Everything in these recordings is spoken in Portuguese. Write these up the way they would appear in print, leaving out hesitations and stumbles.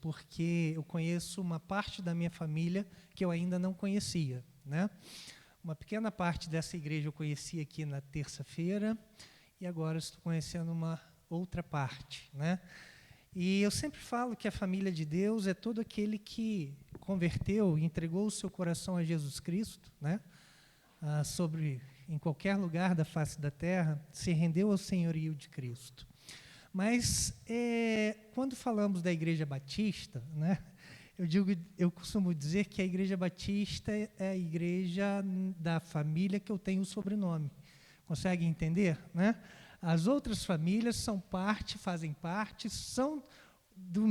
porque eu conheço uma parte da minha família que eu ainda não conhecia, né? Uma pequena parte dessa igreja eu conheci aqui na terça-feira e agora estou conhecendo uma outra parte, né? E eu sempre falo que a família de Deus é todo aquele que converteu e entregou o seu coração a Jesus Cristo, né? Em qualquer lugar da face da terra, se rendeu ao senhorio de Cristo. Mas, quando falamos da Igreja Batista, né, eu costumo dizer que a Igreja Batista é a igreja da família que eu tenho o sobrenome. Consegue entender? Né? As outras famílias fazem parte, são da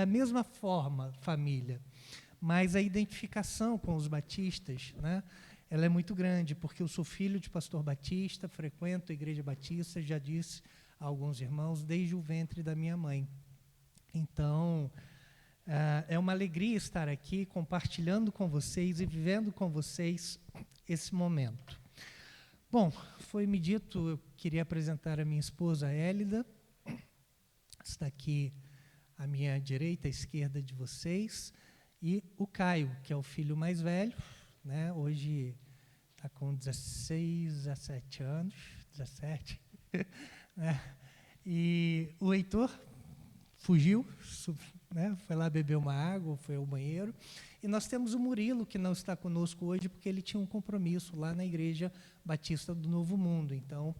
mesma forma família. Mas a identificação com os batistas, né, ela é muito grande, porque eu sou filho de pastor batista, frequento a Igreja Batista, já disse a alguns irmãos, desde o ventre da minha mãe. Então, é uma alegria estar aqui compartilhando com vocês e vivendo com vocês esse momento. Bom, foi-me dito, eu queria apresentar a minha esposa Hélida, está aqui à minha direita, à esquerda de vocês, e o Caio, que é o filho mais velho, né, hoje está com 16, 17 anos, 17, né, e o Heitor fugiu, né, foi lá beber uma água, foi ao banheiro, e nós temos o Murilo, que não está conosco hoje, porque ele tinha um compromisso lá na Igreja Batista do Novo Mundo, então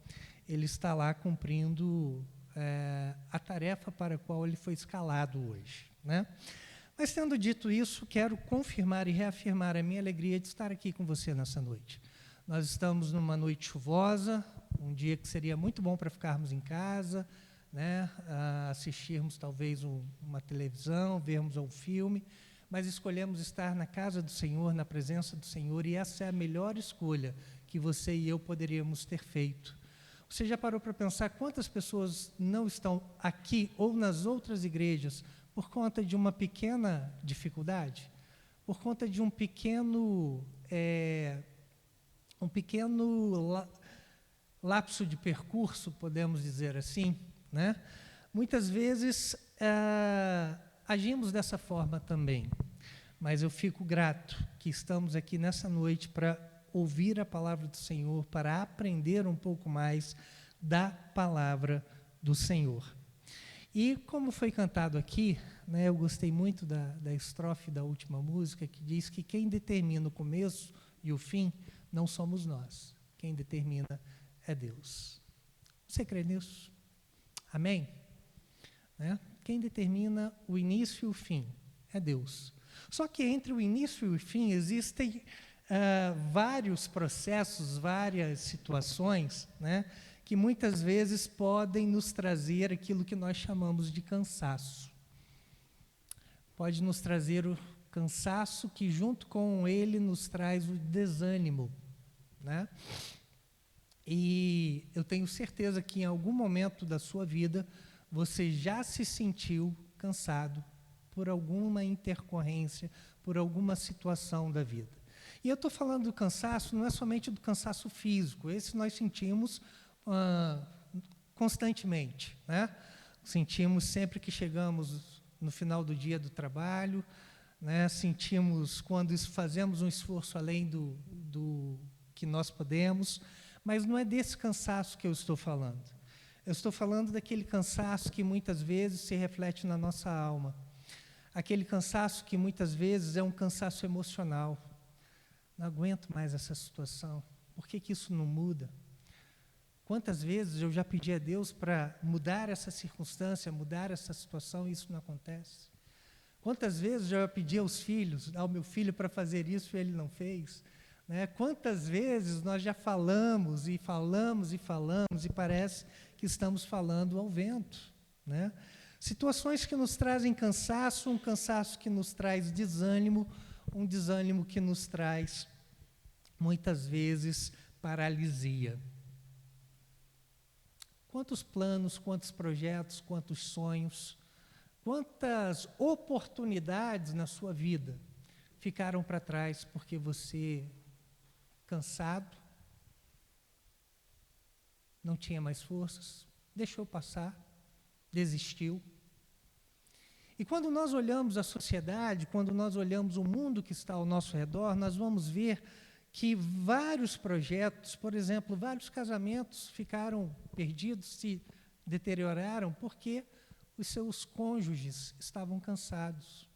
ele está lá cumprindo a tarefa para a qual ele foi escalado hoje, né? Mas, tendo dito isso, quero confirmar e reafirmar a minha alegria de estar aqui com você nessa noite. Nós estamos numa noite chuvosa, um dia que seria muito bom para ficarmos em casa, né, assistirmos talvez uma televisão, vermos um filme, mas escolhemos estar na casa do Senhor, na presença do Senhor, e essa é a melhor escolha que você e eu poderíamos ter feito. Você já parou para pensar quantas pessoas não estão aqui ou nas outras igrejas por conta de uma pequena dificuldade, por conta de um pequeno lapso de percurso, podemos dizer assim, né? Muitas vezes agimos dessa forma também, mas eu fico grato que estamos aqui nessa noite para ouvir a palavra do Senhor, para aprender um pouco mais da palavra do Senhor. E como foi cantado aqui, né, eu gostei muito da estrofe da última música, que diz que quem determina o começo e o fim não somos nós, quem determina é Deus. Você crê nisso? Amém? Né? Quem determina o início e o fim é Deus. Só que entre o início e o fim existem vários processos, várias situações, né, que muitas vezes podem nos trazer aquilo que nós chamamos de cansaço. Pode nos trazer o cansaço que junto com ele nos traz o desânimo, né? E eu tenho certeza que em algum momento da sua vida você já se sentiu cansado por alguma intercorrência, por alguma situação da vida. E eu estou falando do cansaço, não é somente do cansaço físico, esse nós sentimos constantemente, né? Sentimos sempre que chegamos no final do dia do trabalho, né? Sentimos quando fazemos um esforço além do que nós podemos, mas não é desse cansaço que eu estou falando. Eu estou falando daquele cansaço que muitas vezes se reflete na nossa alma, aquele cansaço que muitas vezes é um cansaço emocional. Não aguento mais essa situação, por que isso não muda? Quantas vezes eu já pedi a Deus para mudar essa circunstância, mudar essa situação, e isso não acontece? Quantas vezes eu já pedi ao meu filho para fazer isso e ele não fez? Né? Quantas vezes nós já falamos e falamos e falamos e parece que estamos falando ao vento, né? Situações que nos trazem cansaço, um cansaço que nos traz desânimo, um desânimo que nos traz, muitas vezes, paralisia. Quantos planos, quantos projetos, quantos sonhos, quantas oportunidades na sua vida ficaram para trás porque você, cansado, não tinha mais forças, deixou passar, desistiu. E quando nós olhamos a sociedade, quando nós olhamos o mundo que está ao nosso redor, nós vamos ver que vários projetos, por exemplo, vários casamentos ficaram perdidos, se deterioraram, porque os seus cônjuges estavam cansados.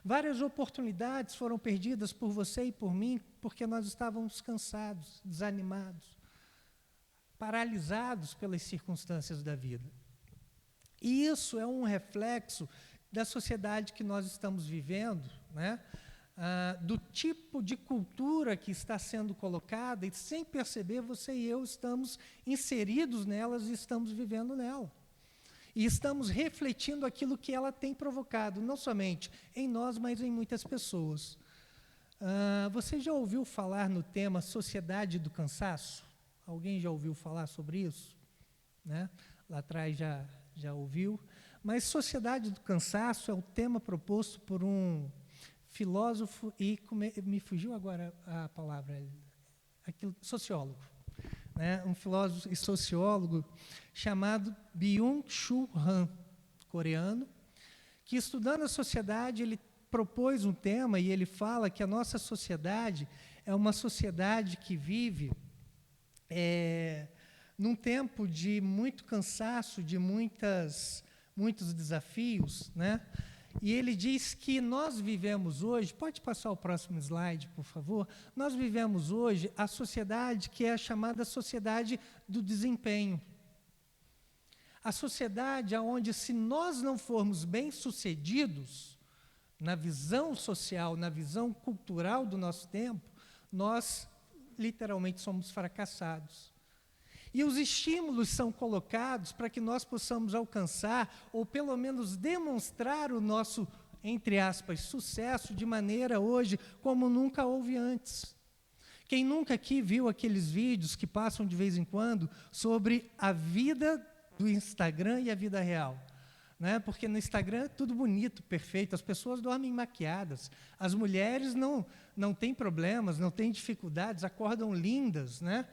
Várias oportunidades foram perdidas por você e por mim, porque nós estávamos cansados, desanimados, paralisados pelas circunstâncias da vida. E isso é um reflexo da sociedade que nós estamos vivendo, né? Do tipo de cultura que está sendo colocada, e sem perceber, você e eu estamos inseridos nelas e estamos vivendo nela. E estamos refletindo aquilo que ela tem provocado, não somente em nós, mas em muitas pessoas. Você já ouviu falar no tema sociedade do cansaço? Alguém já ouviu falar sobre isso? Né? Lá atrás já ouviu. Mas sociedade do cansaço é o tema proposto por um filósofo e, me fugiu agora a palavra, sociólogo, né? Um filósofo e sociólogo chamado Byung-Chul Han, coreano, que, estudando a sociedade, ele propôs um tema e ele fala que a nossa sociedade é uma sociedade que vive num tempo de muito cansaço, de muitos desafios, né? E ele diz que nós vivemos hoje, pode passar o próximo slide, por favor? Nós vivemos hoje a sociedade que é a chamada sociedade do desempenho. A sociedade onde, se nós não formos bem-sucedidos na visão social, na visão cultural do nosso tempo, nós literalmente somos fracassados. E os estímulos são colocados para que nós possamos alcançar, ou pelo menos demonstrar o nosso, entre aspas, sucesso de maneira hoje como nunca houve antes. Quem nunca aqui viu aqueles vídeos que passam de vez em quando sobre a vida do Instagram e a vida real? Né? Porque no Instagram é tudo bonito, perfeito, as pessoas dormem maquiadas, as mulheres não têm problemas, não têm dificuldades, acordam lindas, né?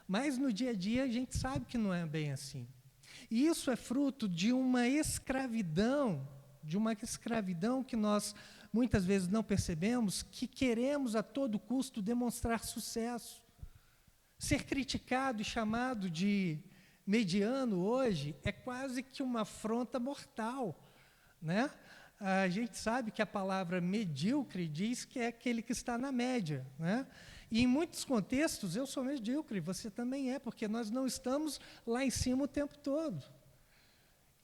Mas no dia a dia a gente sabe que não é bem assim. E isso é fruto de uma escravidão que nós muitas vezes não percebemos, que queremos a todo custo demonstrar sucesso. Ser criticado e chamado de mediano hoje é quase que uma afronta mortal, né? A gente sabe que a palavra medíocre diz que é aquele que está na média, né? E em muitos contextos eu sou medíocre, você também é, porque nós não estamos lá em cima o tempo todo.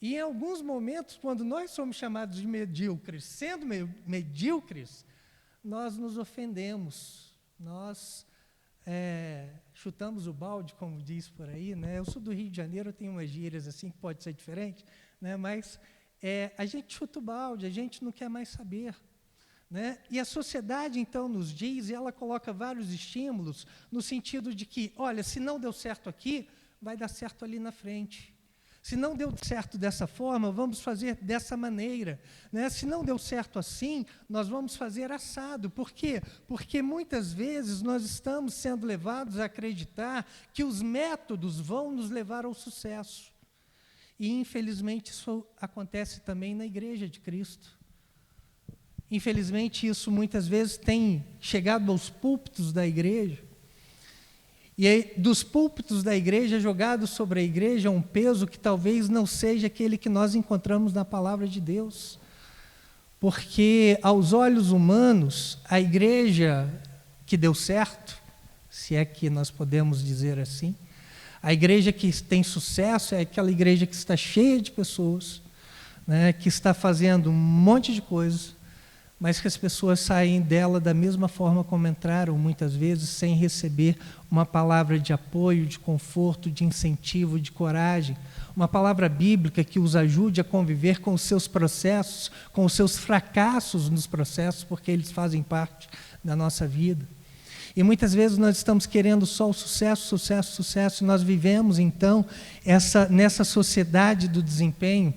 E em alguns momentos, quando nós somos chamados de medíocres, sendo medíocres, nós nos ofendemos, nós chutamos o balde, como diz por aí, né? Eu sou do Rio de Janeiro, eu tenho umas gírias assim que pode ser diferente, né? Mas a gente chuta o balde, a gente não quer mais saber. Né? E a sociedade, então, nos diz, e ela coloca vários estímulos, no sentido de que, olha, se não deu certo aqui, vai dar certo ali na frente. Se não deu certo dessa forma, vamos fazer dessa maneira. Né? Se não deu certo assim, nós vamos fazer assado. Por quê? Porque muitas vezes nós estamos sendo levados a acreditar que os métodos vão nos levar ao sucesso. E, infelizmente, isso acontece também na Igreja de Cristo. Infelizmente, isso muitas vezes tem chegado aos púlpitos da igreja, e aí, dos púlpitos da igreja, jogado sobre a igreja um peso que talvez não seja aquele que nós encontramos na palavra de Deus. Porque, aos olhos humanos, a igreja que deu certo, se é que nós podemos dizer assim, a igreja que tem sucesso é aquela igreja que está cheia de pessoas, né, que está fazendo um monte de coisas, mas que as pessoas saem dela da mesma forma como entraram, muitas vezes, sem receber uma palavra de apoio, de conforto, de incentivo, de coragem, uma palavra bíblica que os ajude a conviver com os seus processos, com os seus fracassos nos processos, porque eles fazem parte da nossa vida. E muitas vezes nós estamos querendo só o sucesso, sucesso, sucesso, e nós vivemos, então, nessa sociedade do desempenho.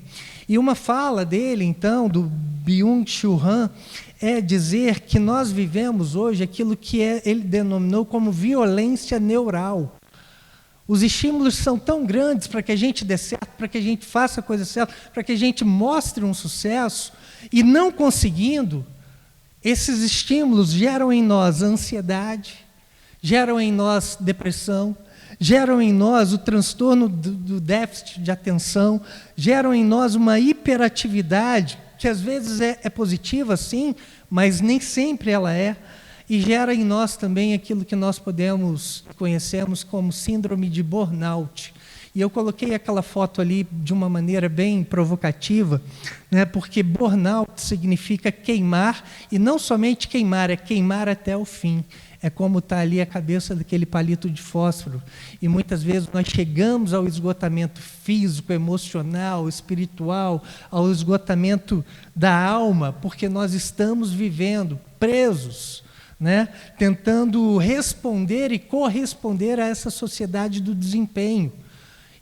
E uma fala dele, então, do Byung-Chul Han, é dizer que nós vivemos hoje aquilo que ele denominou como violência neural. Os estímulos são tão grandes para que a gente dê certo, para que a gente faça a coisa certa, para que a gente mostre um sucesso, e não conseguindo, esses estímulos geram em nós ansiedade, geram em nós depressão, geram em nós o transtorno do déficit de atenção, geram em nós uma hiperatividade, que às vezes é positiva, sim, mas nem sempre ela é, e gera em nós também aquilo que nós conhecemos como síndrome de burnout. E eu coloquei aquela foto ali de uma maneira bem provocativa, né, porque burnout significa queimar, e não somente queimar, é queimar até o fim. É como está ali a cabeça daquele palito de fósforo. E muitas vezes nós chegamos ao esgotamento físico, emocional, espiritual, ao esgotamento da alma, porque nós estamos vivendo presos, né, tentando responder e corresponder a essa sociedade do desempenho.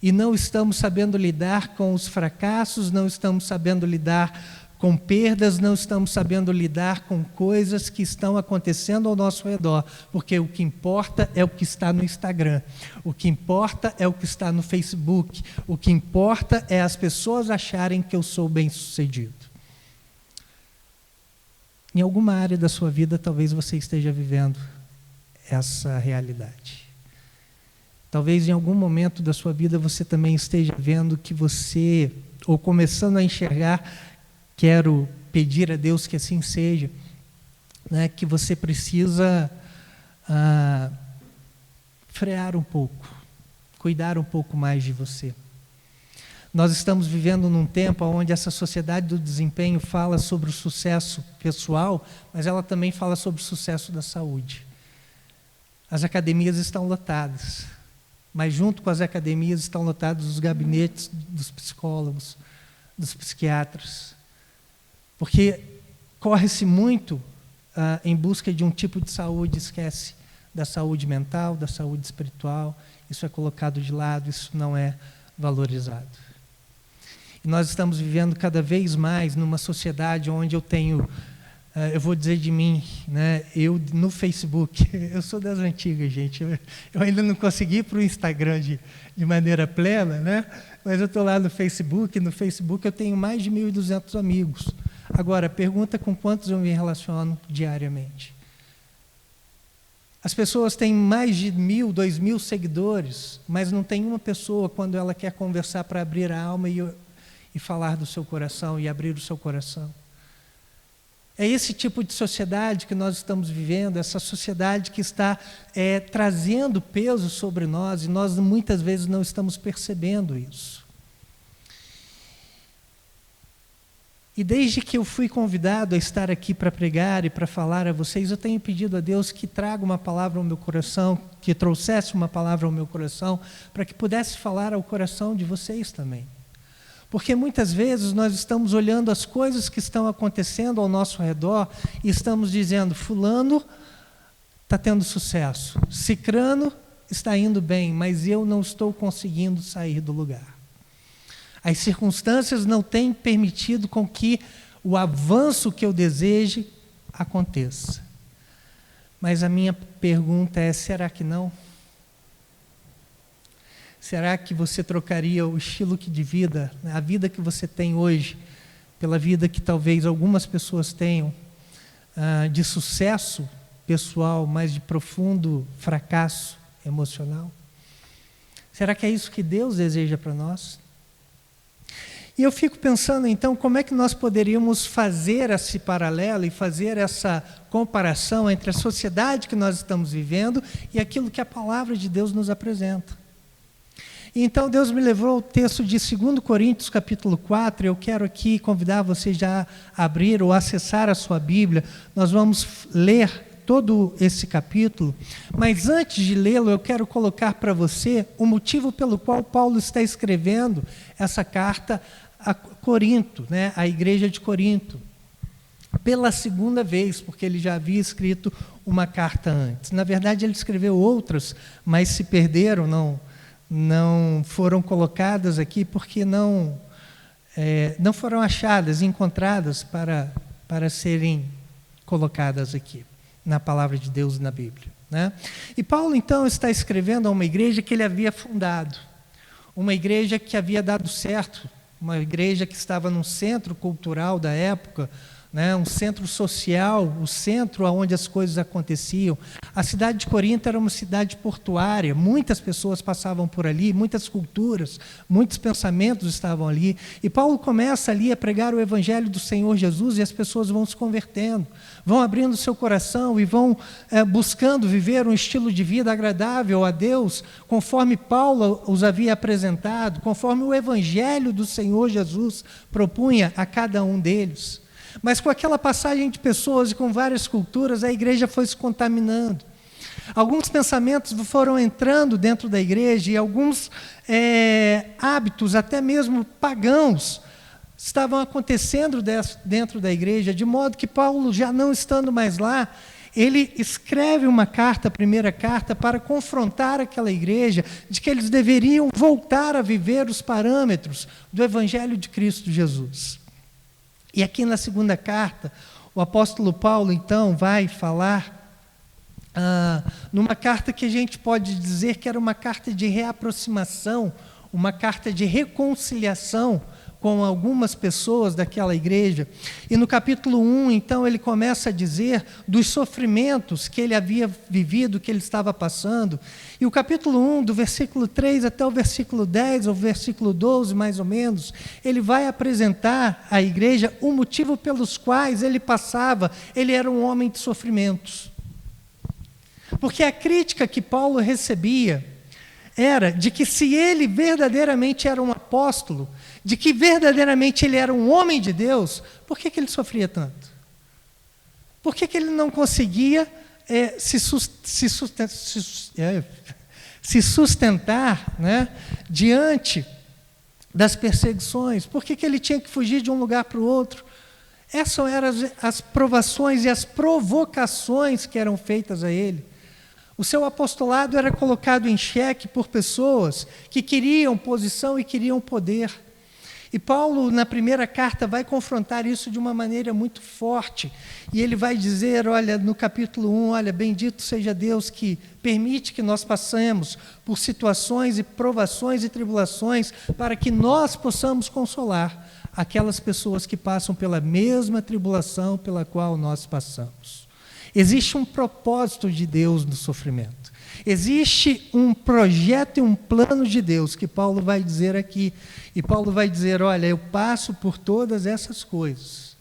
E não estamos sabendo lidar com os fracassos, não estamos sabendo lidar com perdas, não estamos sabendo lidar com coisas que estão acontecendo ao nosso redor, porque o que importa é o que está no Instagram, o que importa é o que está no Facebook, o que importa é as pessoas acharem que eu sou bem-sucedido. Em alguma área da sua vida, talvez você esteja vivendo essa realidade. Talvez em algum momento da sua vida você também esteja vendo que você, ou começando a enxergar, quero pedir a Deus que assim seja, né, que você precisa frear um pouco, cuidar um pouco mais de você. Nós estamos vivendo num tempo onde essa sociedade do desempenho fala sobre o sucesso pessoal, mas ela também fala sobre o sucesso da saúde. As academias estão lotadas, mas junto com as academias estão lotados os gabinetes dos psicólogos, dos psiquiatras, porque corre-se muito em busca de um tipo de saúde, esquece da saúde mental, da saúde espiritual, isso é colocado de lado, isso não é valorizado. E nós estamos vivendo cada vez mais numa sociedade onde eu tenho, eu vou dizer de mim, né, eu no Facebook, eu sou das antigas, gente, eu ainda não consegui ir para o Instagram de maneira plena, né, mas eu estou lá no Facebook eu tenho mais de 1.200 amigos. Agora, pergunta com quantos eu me relaciono diariamente. As pessoas têm mais de 1.000, 2.000 seguidores, mas não tem uma pessoa quando ela quer conversar para abrir a alma e falar do seu coração e abrir o seu coração. É esse tipo de sociedade que nós estamos vivendo, essa sociedade que está trazendo peso sobre nós, e nós muitas vezes não estamos percebendo isso. E desde que eu fui convidado a estar aqui para pregar e para falar a vocês, eu tenho pedido a Deus que traga uma palavra ao meu coração, que trouxesse uma palavra ao meu coração, para que pudesse falar ao coração de vocês também. Porque muitas vezes nós estamos olhando as coisas que estão acontecendo ao nosso redor e estamos dizendo, fulano está tendo sucesso, cicrano está indo bem, mas eu não estou conseguindo sair do lugar. As circunstâncias não têm permitido com que o avanço que eu deseje aconteça. Mas a minha pergunta é, será que não? Será que você trocaria o estilo de vida, a vida que você tem hoje, pela vida que talvez algumas pessoas tenham, de sucesso pessoal, mas de profundo fracasso emocional? Será que é isso que Deus deseja para nós? E eu fico pensando, então, como é que nós poderíamos fazer esse paralelo e fazer essa comparação entre a sociedade que nós estamos vivendo e aquilo que a palavra de Deus nos apresenta. E então Deus me levou ao texto de 2 Coríntios, capítulo 4, eu quero aqui convidar você já a abrir ou acessar a sua Bíblia, nós vamos ler todo esse capítulo, mas antes de lê-lo, eu quero colocar para você o motivo pelo qual Paulo está escrevendo essa carta a Corinto, né, a igreja de Corinto, pela segunda vez, porque ele já havia escrito uma carta antes. Na verdade, ele escreveu outras, mas se perderam, não foram colocadas aqui, porque não foram achadas, encontradas para serem colocadas aqui, na palavra de Deus e na Bíblia. né? E Paulo, então, está escrevendo a uma igreja que ele havia fundado, uma igreja que havia dado certo, uma igreja que estava num centro cultural da época, né, um centro social, o centro onde as coisas aconteciam. A cidade de Corinto era uma cidade portuária, muitas pessoas passavam por ali, muitas culturas, muitos pensamentos estavam ali. E Paulo começa ali a pregar o evangelho do Senhor Jesus e as pessoas vão se convertendo, vão abrindo seu coração e vão buscando viver um estilo de vida agradável a Deus, conforme Paulo os havia apresentado, conforme o evangelho do Senhor Jesus propunha a cada um deles. Mas com aquela passagem de pessoas e com várias culturas, a igreja foi se contaminando. Alguns pensamentos foram entrando dentro da igreja e alguns hábitos, até mesmo pagãos, estavam acontecendo dentro da igreja, de modo que Paulo, já não estando mais lá, ele escreve uma carta, a primeira carta, para confrontar aquela igreja de que eles deveriam voltar a viver os parâmetros do evangelho de Cristo Jesus. E aqui na segunda carta, o apóstolo Paulo, então, vai falar numa carta que a gente pode dizer que era uma carta de reaproximação, uma carta de reconciliação com algumas pessoas daquela igreja. E no capítulo 1, então, ele começa a dizer dos sofrimentos que ele havia vivido, que ele estava passando. E o capítulo 1, do versículo 3 até o versículo 10, ou versículo 12, mais ou menos, ele vai apresentar à igreja o motivo pelos quais ele passava. Ele era um homem de sofrimentos. Porque a crítica que Paulo recebia era de que se ele verdadeiramente era um apóstolo, de que verdadeiramente ele era um homem de Deus, por que ele sofria tanto? Por que ele não conseguia se sustentar, né, diante das perseguições? Por que ele tinha que fugir de um lugar para o outro? Essas eram as provações e as provocações que eram feitas a ele. O seu apostolado era colocado em xeque por pessoas que queriam posição e queriam poder. E Paulo, na primeira carta, vai confrontar isso de uma maneira muito forte. E ele vai dizer, olha, no capítulo 1, olha, bendito seja Deus que permite que nós passemos por situações e provações e tribulações para que nós possamos consolar aquelas pessoas que passam pela mesma tribulação pela qual nós passamos. Existe um propósito de Deus no sofrimento. Existe um projeto e um plano de Deus que Paulo vai dizer aqui. E Paulo vai dizer, olha, eu passo por todas essas coisas,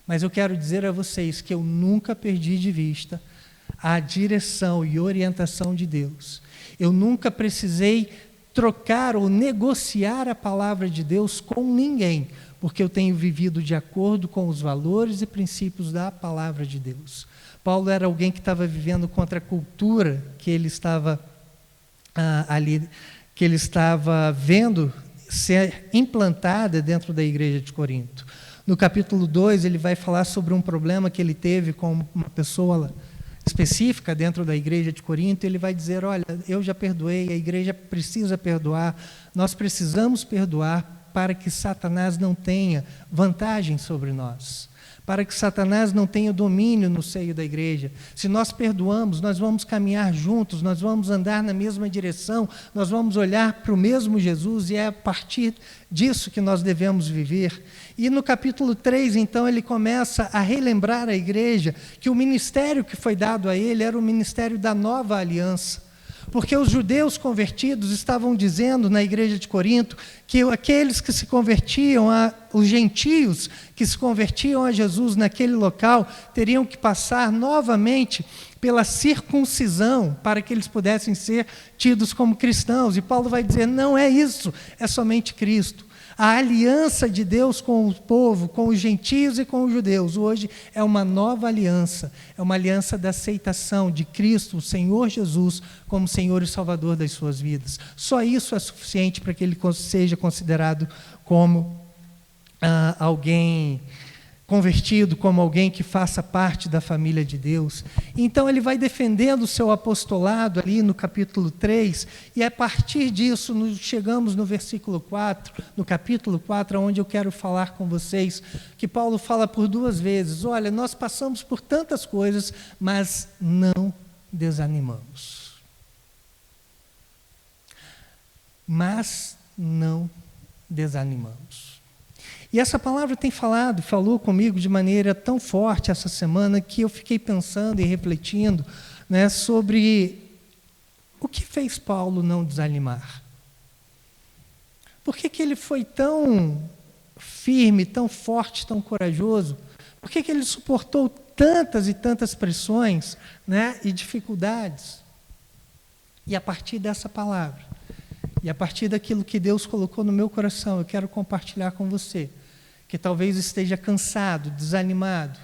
mas eu quero dizer a vocês que eu nunca perdi de vista a direção e orientação de Deus. Eu nunca precisei trocar ou negociar a palavra de Deus com ninguém, porque eu tenho vivido de acordo com os valores e princípios da palavra de Deus. Paulo era alguém que estava vivendo contra a cultura que ele estava que ele estava vendo ser implantada dentro da igreja de Corinto. No capítulo 2, ele vai falar sobre um problema que ele teve com uma pessoa específica dentro da igreja de Corinto. Ele vai dizer, olha, eu já perdoei, a igreja precisa perdoar, nós precisamos perdoar para que Satanás não tenha vantagem sobre nós, para que Satanás não tenha domínio no seio da igreja. Se nós perdoamos, nós vamos caminhar juntos, nós vamos andar na mesma direção, nós vamos olhar para o mesmo Jesus, e é a partir disso que nós devemos viver. E no capítulo 3, então, ele começa a relembrar a igreja que o ministério que foi dado a ele era o ministério da nova aliança. Porque os judeus convertidos estavam dizendo na igreja de Corinto que aqueles que se convertiam, os gentios que se convertiam a Jesus naquele local, teriam que passar novamente pela circuncisão para que eles pudessem ser tidos como cristãos. E Paulo vai dizer, não é isso, é somente Cristo. A aliança de Deus com o povo, com os gentios e com os judeus, hoje é uma nova aliança. É uma aliança da aceitação de Cristo, o Senhor Jesus, como Senhor e Salvador das suas vidas. Só isso é suficiente para que ele seja considerado como alguém convertido, como alguém que faça parte da família de Deus. Então ele vai defendendo o seu apostolado ali no capítulo 3, e a partir disso chegamos no versículo 4, no capítulo 4, onde eu quero falar com vocês, que Paulo fala por 2 vezes, olha, nós passamos por tantas coisas, mas não desanimamos. Mas não desanimamos. E essa palavra falou comigo de maneira tão forte essa semana que eu fiquei pensando e refletindo, né, sobre o que fez Paulo não desanimar. Por que ele foi tão firme, tão forte, tão corajoso? Por que ele suportou tantas e tantas pressões, né, e dificuldades? E a partir dessa palavra, e a partir daquilo que Deus colocou no meu coração, eu quero compartilhar com você, que talvez esteja cansado, desanimado,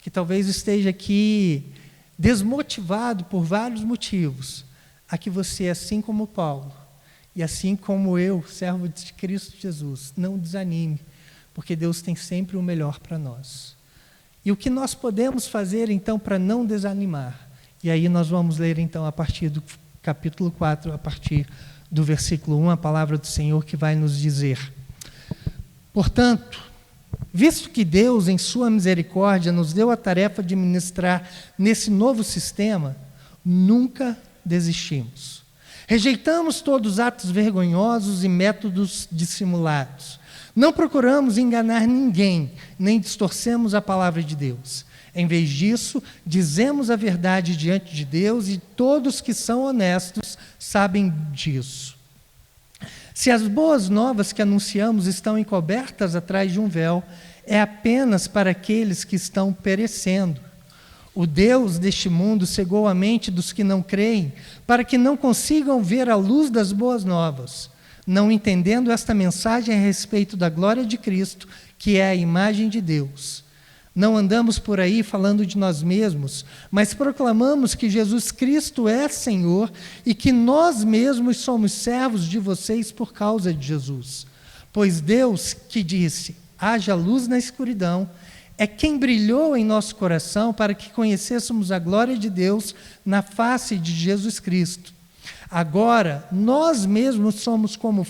que talvez esteja aqui desmotivado por vários motivos, a que você, assim como Paulo, e assim como eu, servo de Cristo Jesus, não desanime, porque Deus tem sempre o melhor para nós. E o que nós podemos fazer, então, para não desanimar? E aí nós vamos ler, então, a partir do capítulo 4, a partir do versículo 1, a palavra do Senhor que vai nos dizer: portanto, visto que Deus, em sua misericórdia, nos deu a tarefa de ministrar nesse novo sistema, nunca desistimos. Rejeitamos todos os atos vergonhosos e métodos dissimulados. Não procuramos enganar ninguém, nem distorcemos a palavra de Deus. Em vez disso, dizemos a verdade diante de Deus, e todos que são honestos sabem disso. Se as boas novas que anunciamos estão encobertas atrás de um véu, é apenas para aqueles que estão perecendo. O Deus deste mundo cegou a mente dos que não creem, para que não consigam ver a luz das boas novas, não entendendo esta mensagem a respeito da glória de Cristo, que é a imagem de Deus. Não andamos por aí falando de nós mesmos, mas proclamamos que Jesus Cristo é Senhor e que nós mesmos somos servos de vocês por causa de Jesus. Pois Deus, que disse: haja luz na escuridão, é quem brilhou em nosso coração para que conhecêssemos a glória de Deus na face de Jesus Cristo. Agora, nós mesmos somos como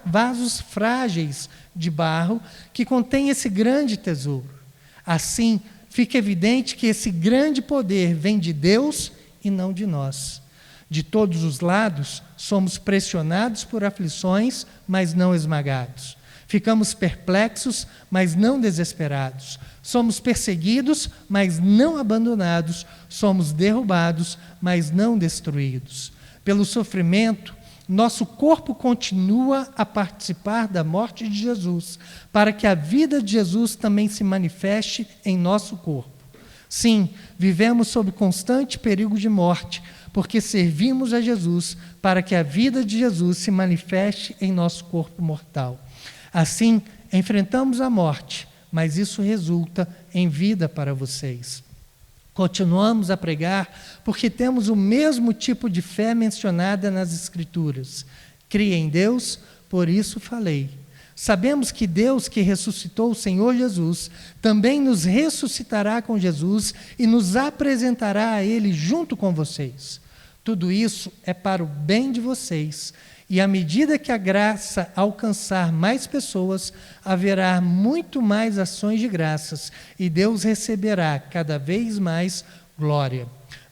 vasos frágeis de barro que contém esse grande tesouro. Assim, fica evidente que esse grande poder vem de Deus e não de nós. De todos os lados, somos pressionados por aflições, mas não esmagados. Ficamos perplexos, mas não desesperados. Somos perseguidos, mas não abandonados. Somos derrubados, mas não destruídos. Pelo sofrimento, nosso corpo continua a participar da morte de Jesus, para que a vida de Jesus também se manifeste em nosso corpo. Sim, vivemos sob constante perigo de morte, porque servimos a Jesus, para que a vida de Jesus se manifeste em nosso corpo mortal. Assim, enfrentamos a morte, mas isso resulta em vida para vocês. Continuamos a pregar porque temos o mesmo tipo de fé mencionada nas Escrituras. Cria em Deus, por isso falei. Sabemos que Deus, que ressuscitou o Senhor Jesus, também nos ressuscitará com Jesus e nos apresentará a Ele junto com vocês. Tudo isso é para o bem de vocês. E à medida que a graça alcançar mais pessoas, haverá muito mais ações de graças, e Deus receberá cada vez mais glória.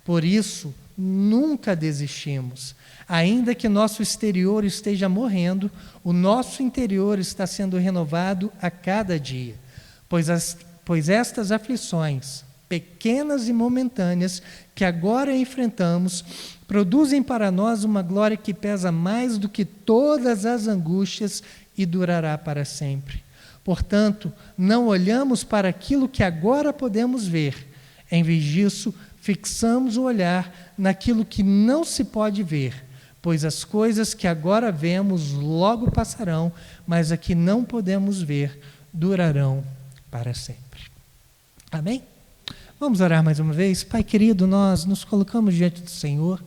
Por isso, nunca desistimos. Ainda que nosso exterior esteja morrendo, o nosso interior está sendo renovado a cada dia. Pois estas aflições, pequenas e momentâneas, que agora enfrentamos, produzem para nós uma glória que pesa mais do que todas as angústias e durará para sempre. Portanto, não olhamos para aquilo que agora podemos ver. Em vez disso, fixamos o olhar naquilo que não se pode ver, pois as coisas que agora vemos logo passarão, mas a que não podemos ver durarão para sempre. Amém? Vamos orar mais uma vez? Pai querido, nós nos colocamos diante do Senhor.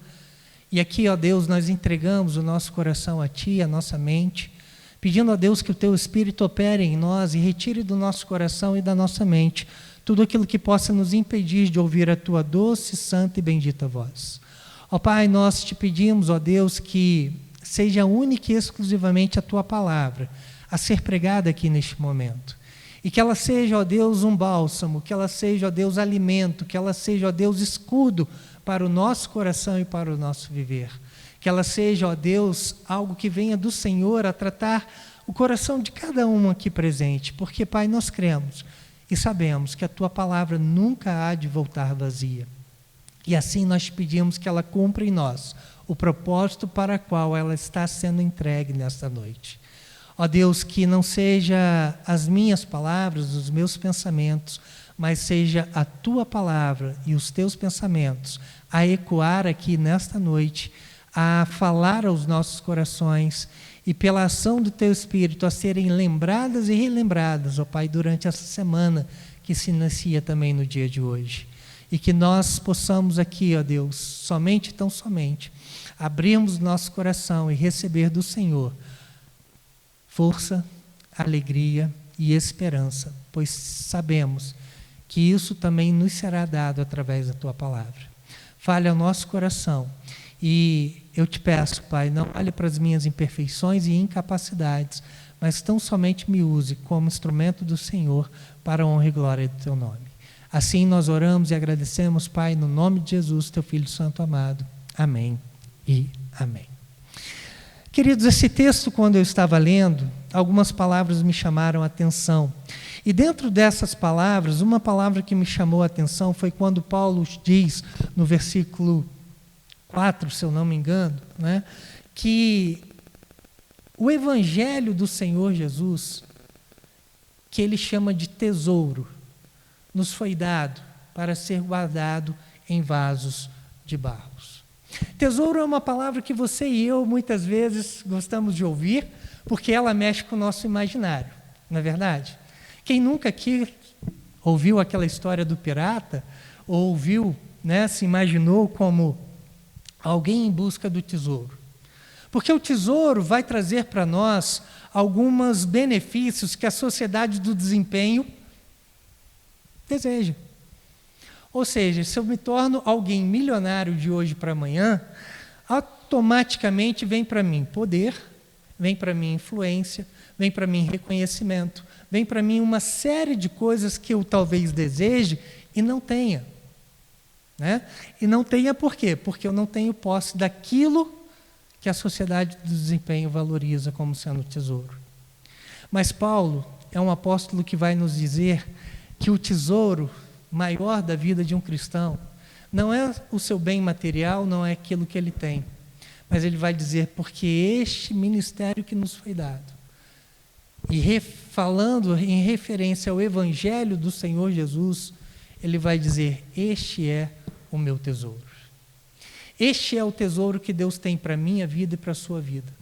E aqui, ó Deus, nós entregamos o nosso coração a Ti, a nossa mente, pedindo a Deus que o Teu Espírito opere em nós e retire do nosso coração e da nossa mente tudo aquilo que possa nos impedir de ouvir a Tua doce, santa e bendita voz. Ó Pai, nós Te pedimos, ó Deus, que seja única e exclusivamente a Tua palavra a ser pregada aqui neste momento. E que ela seja, ó Deus, um bálsamo, que ela seja, ó Deus, alimento, que ela seja, ó Deus, escudo para o nosso coração e para o nosso viver. Que ela seja, ó Deus, algo que venha do Senhor a tratar o coração de cada um aqui presente, porque, Pai, nós cremos e sabemos que a Tua palavra nunca há de voltar vazia. E assim nós pedimos que ela cumpra em nós o propósito para o qual ela está sendo entregue nesta noite. Ó Deus, que não seja as minhas palavras, os meus pensamentos, mas seja a Tua palavra e os Teus pensamentos a ecoar aqui nesta noite, a falar aos nossos corações e pela ação do Teu Espírito a serem lembradas e relembradas, ó Pai, durante essa semana que se inicia também no dia de hoje. E que nós possamos aqui, ó Deus, somente, tão somente, abrirmos nosso coração e receber do Senhor força, alegria e esperança, pois sabemos que isso também nos será dado através da Tua palavra. Fale ao nosso coração e eu te peço, Pai, não olhe para as minhas imperfeições e incapacidades, mas tão somente me use como instrumento do Senhor para a honra e glória do Teu nome. Assim nós oramos e agradecemos, Pai, no nome de Jesus, Teu Filho Santo amado. Amém e amém. Queridos, esse texto, quando eu estava lendo, algumas palavras me chamaram a atenção. E dentro dessas palavras, uma palavra que me chamou a atenção foi quando Paulo diz, no versículo 4, se eu não me engano, né, que o Evangelho do Senhor Jesus, que ele chama de tesouro, nos foi dado para ser guardado em vasos de barros. Tesouro é uma palavra que você e eu muitas vezes gostamos de ouvir, porque ela mexe com o nosso imaginário, não é verdade? Quem nunca aqui ouviu aquela história do pirata, ou ouviu, né, se imaginou como alguém em busca do tesouro? Porque o tesouro vai trazer para nós alguns benefícios que a sociedade do desempenho deseja. Ou seja, se eu me torno alguém milionário de hoje para amanhã, automaticamente vem para mim poder, vem para mim influência, vem para mim reconhecimento, vem para mim uma série de coisas que eu talvez deseje e não tenha. Né? E não tenha por quê? Porque eu não tenho posse daquilo que a sociedade do desempenho valoriza como sendo tesouro. Mas Paulo é um apóstolo que vai nos dizer que o tesouro maior da vida de um cristão não é o seu bem material, não é aquilo que ele tem, mas ele vai dizer, porque este ministério que nos foi dado, e falando em referência ao Evangelho do Senhor Jesus, ele vai dizer, este é o meu tesouro. Este é o tesouro que Deus tem para a minha vida e para a sua vida.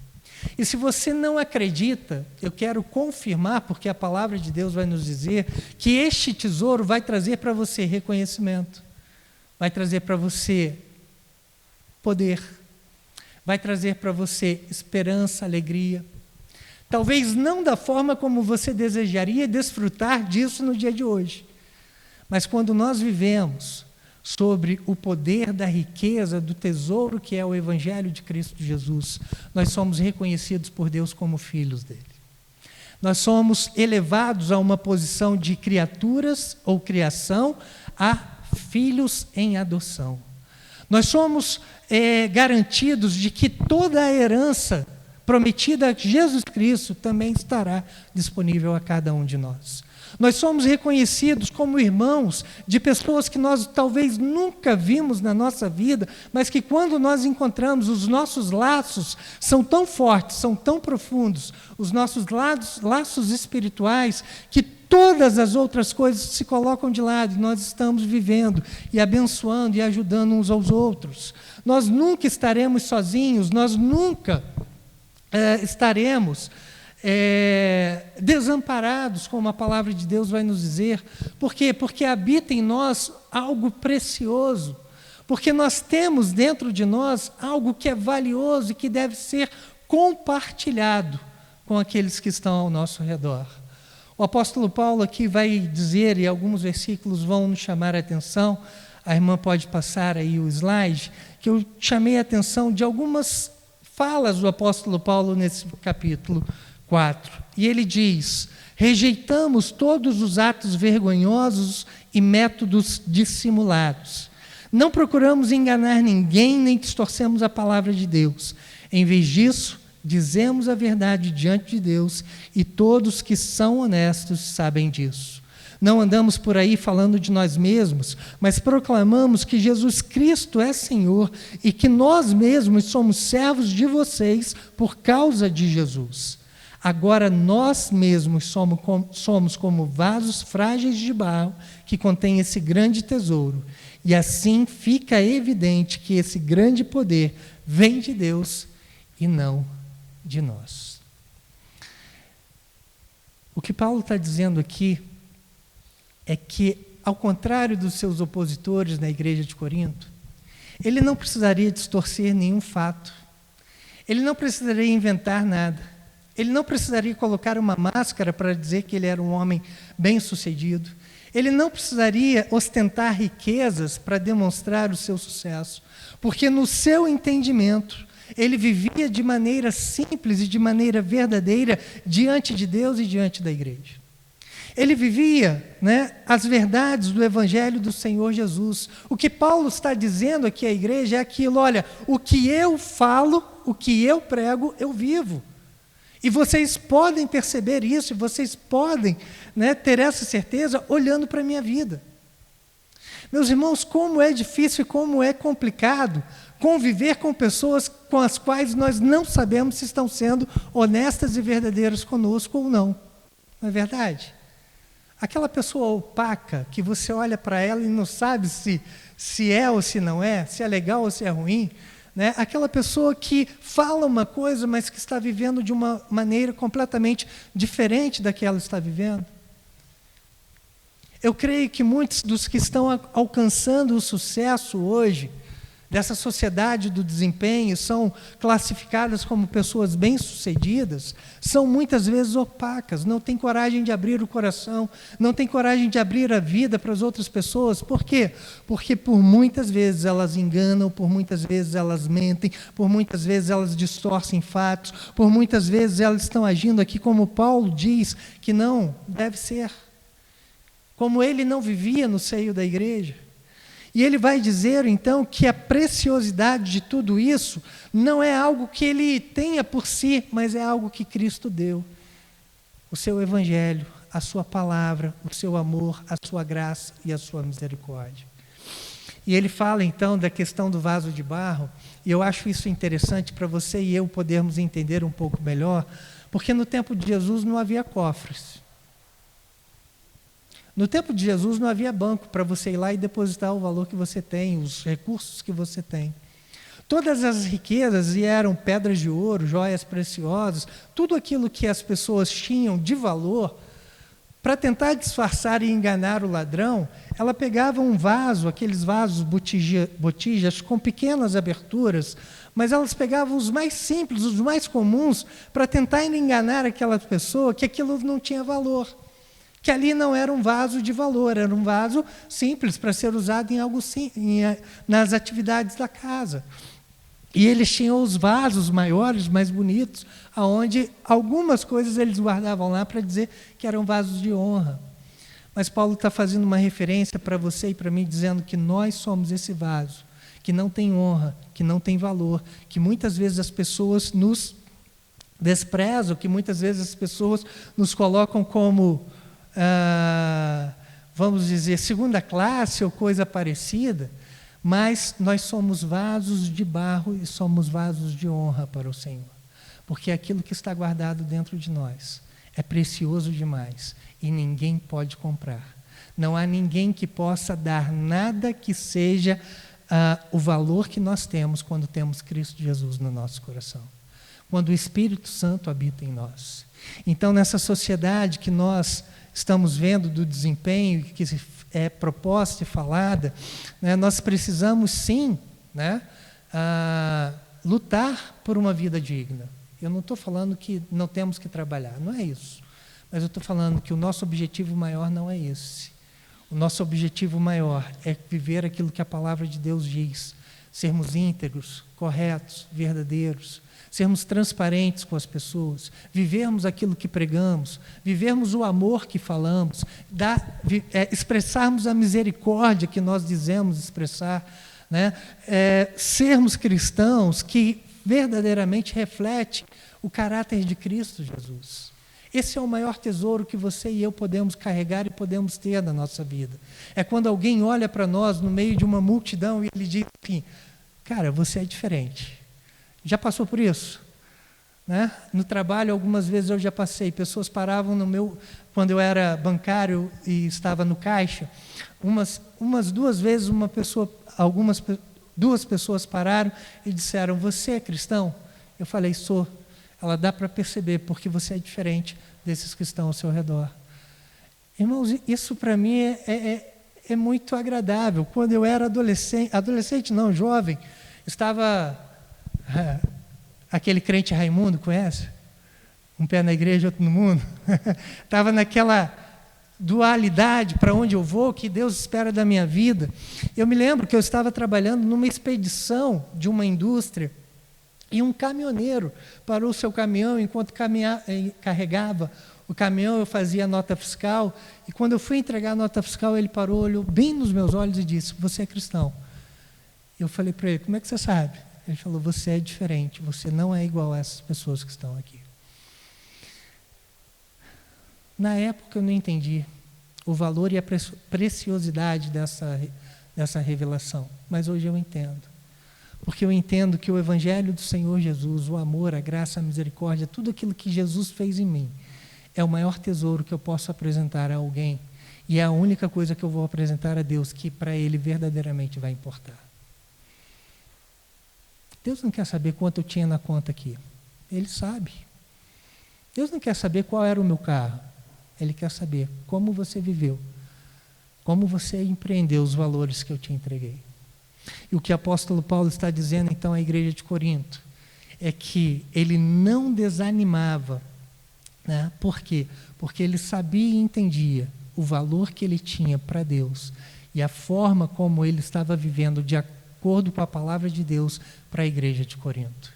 E se você não acredita, eu quero confirmar, porque a palavra de Deus vai nos dizer que este tesouro vai trazer para você reconhecimento, vai trazer para você poder, vai trazer para você esperança, alegria. Talvez não da forma como você desejaria desfrutar disso no dia de hoje, mas quando nós vivemos sobre o poder da riqueza, do tesouro que é o Evangelho de Cristo Jesus, nós somos reconhecidos por Deus como filhos dele. Nós somos elevados a uma posição de criaturas ou criação a filhos em adoção. Nós somos garantidos de que toda a herança prometida a Jesus Cristo também estará disponível a cada um de nós. Nós somos reconhecidos como irmãos de pessoas que nós talvez nunca vimos na nossa vida, mas que quando nós encontramos, os nossos laços são tão fortes, são tão profundos, os nossos laços espirituais, que todas as outras coisas se colocam de lado e nós estamos vivendo e abençoando e ajudando uns aos outros. Nós nunca estaremos sozinhos, nós nunca estaremos desamparados, como a palavra de Deus vai nos dizer. Por quê? Porque habita em nós algo precioso, porque nós temos dentro de nós algo que é valioso e que deve ser compartilhado com aqueles que estão ao nosso redor. O apóstolo Paulo aqui vai dizer, e alguns versículos vão nos chamar a atenção, a irmã pode passar aí o slide, que eu chamei a atenção de algumas falas do apóstolo Paulo nesse capítulo 4. E ele diz, rejeitamos todos os atos vergonhosos e métodos dissimulados. Não procuramos enganar ninguém, nem distorcemos a palavra de Deus. Em vez disso, dizemos a verdade diante de Deus, e todos que são honestos sabem disso. Não andamos por aí falando de nós mesmos, mas proclamamos que Jesus Cristo é Senhor e que nós mesmos somos servos de vocês por causa de Jesus. Agora nós mesmos somos como vasos frágeis de barro que contêm esse grande tesouro. E assim fica evidente que esse grande poder vem de Deus e não de nós. O que Paulo está dizendo aqui é que, ao contrário dos seus opositores na igreja de Corinto, ele não precisaria distorcer nenhum fato, ele não precisaria inventar nada, ele não precisaria colocar uma máscara para dizer que ele era um homem bem-sucedido, ele não precisaria ostentar riquezas para demonstrar o seu sucesso, porque no seu entendimento, ele vivia de maneira simples e de maneira verdadeira diante de Deus e diante da igreja. Ele vivia, as verdades do Evangelho do Senhor Jesus. O que Paulo está dizendo aqui à igreja é aquilo: olha, o que eu falo, o que eu prego, eu vivo. E vocês podem perceber isso, e vocês podem ter essa certeza olhando para a minha vida. Meus irmãos, como é difícil e como é complicado conviver com pessoas com as quais nós não sabemos se estão sendo honestas e verdadeiras conosco ou não. Não é verdade? Aquela pessoa opaca, que você olha para ela e não sabe se é ou se não é, se é legal ou se é ruim, aquela pessoa que fala uma coisa, mas que está vivendo de uma maneira completamente diferente da que ela está vivendo. Eu creio que muitos dos que estão alcançando o sucesso hoje, dessa sociedade do desempenho, são classificadas como pessoas bem-sucedidas, são muitas vezes opacas, não têm coragem de abrir o coração, não têm coragem de abrir a vida para as outras pessoas. Por quê? Porque por muitas vezes elas enganam, por muitas vezes elas mentem, por muitas vezes elas distorcem fatos, por muitas vezes elas estão agindo aqui como Paulo diz que não deve ser, como ele não vivia no seio da igreja. E ele vai dizer, então, que a preciosidade de tudo isso não é algo que ele tenha por si, mas é algo que Cristo deu. O seu Evangelho, a sua palavra, o seu amor, a sua graça e a sua misericórdia. E ele fala, então, da questão do vaso de barro, e eu acho isso interessante para você e eu podermos entender um pouco melhor, porque no tempo de Jesus não havia cofres. No tempo de Jesus não havia banco para você ir lá e depositar o valor que você tem, os recursos que você tem. Todas as riquezas eram pedras de ouro, joias preciosas, tudo aquilo que as pessoas tinham de valor, para tentar disfarçar e enganar o ladrão, ela pegava um vaso, aqueles vasos botijas com pequenas aberturas, mas elas pegavam os mais simples, os mais comuns, para tentar enganar aquela pessoa que aquilo não tinha valor. Que ali não era um vaso de valor, era um vaso simples para ser usado em algo nas atividades da casa. E eles tinham os vasos maiores, mais bonitos, aonde algumas coisas eles guardavam lá para dizer que eram vasos de honra. Mas Paulo está fazendo uma referência para você e para mim, dizendo que nós somos esse vaso, que não tem honra, que não tem valor, que muitas vezes as pessoas nos desprezam, que muitas vezes as pessoas nos colocam como vamos dizer, segunda classe ou coisa parecida, mas nós somos vasos de barro e somos vasos de honra para o Senhor, porque aquilo que está guardado dentro de nós é precioso demais e ninguém pode comprar. Não há ninguém que possa dar nada que seja o valor que nós temos quando temos Cristo Jesus no nosso coração, quando o Espírito Santo habita em nós. Então, nessa sociedade que nós estamos vendo do desempenho que é proposta e falada, nós precisamos sim lutar por uma vida digna. Eu não estou falando que não temos que trabalhar, não é isso. Mas eu estou falando que o nosso objetivo maior não é esse. O nosso objetivo maior é viver aquilo que a palavra de Deus diz, sermos íntegros, corretos, verdadeiros, sermos transparentes com as pessoas, vivermos aquilo que pregamos, vivermos o amor que falamos, expressarmos a misericórdia que nós dizemos expressar, né? Sermos cristãos que verdadeiramente refletem o caráter de Cristo Jesus. Esse é o maior tesouro que você e eu podemos carregar e podemos ter na nossa vida. É quando alguém olha para nós no meio de uma multidão e ele diz assim, cara, você é diferente. Já passou por isso? Né? No trabalho, algumas vezes eu já passei. Pessoas paravam quando eu era bancário e estava no caixa, umas 2 vezes duas pessoas pararam e disseram, você é cristão? Eu falei, sou. Ela dá para perceber, porque você é diferente desses que estão ao seu redor. Irmãos, isso para mim é muito agradável. Quando eu era adolescente não, jovem, estava... aquele crente Raimundo, conhece? Um pé na igreja, outro no mundo. Estava naquela dualidade, para onde eu vou, que Deus espera da minha vida. Eu me lembro que eu estava trabalhando numa expedição de uma indústria e um caminhoneiro parou o seu caminhão, enquanto carregava o caminhão, eu fazia a nota fiscal, e quando eu fui entregar a nota fiscal, ele parou, olhou bem nos meus olhos e disse, você é cristão? Eu falei para ele, como é que você sabe? Ele falou, você é diferente, você não é igual a essas pessoas que estão aqui. Na época eu não entendi o valor e a preciosidade dessa revelação, mas hoje eu entendo. Porque eu entendo que o Evangelho do Senhor Jesus, o amor, a graça, a misericórdia, tudo aquilo que Jesus fez em mim, é o maior tesouro que eu posso apresentar a alguém. E é a única coisa que eu vou apresentar a Deus que para Ele verdadeiramente vai importar. Deus não quer saber quanto eu tinha na conta aqui. Ele sabe. Deus não quer saber qual era o meu carro. Ele quer saber como você viveu, como você empreendeu os valores que eu te entreguei. E o que o apóstolo Paulo está dizendo então à igreja de Corinto é que ele não desanimava, né? Por quê? Porque ele sabia e entendia o valor que ele tinha para Deus e a forma como ele estava vivendo de acordo com a palavra de Deus para a igreja de Corinto.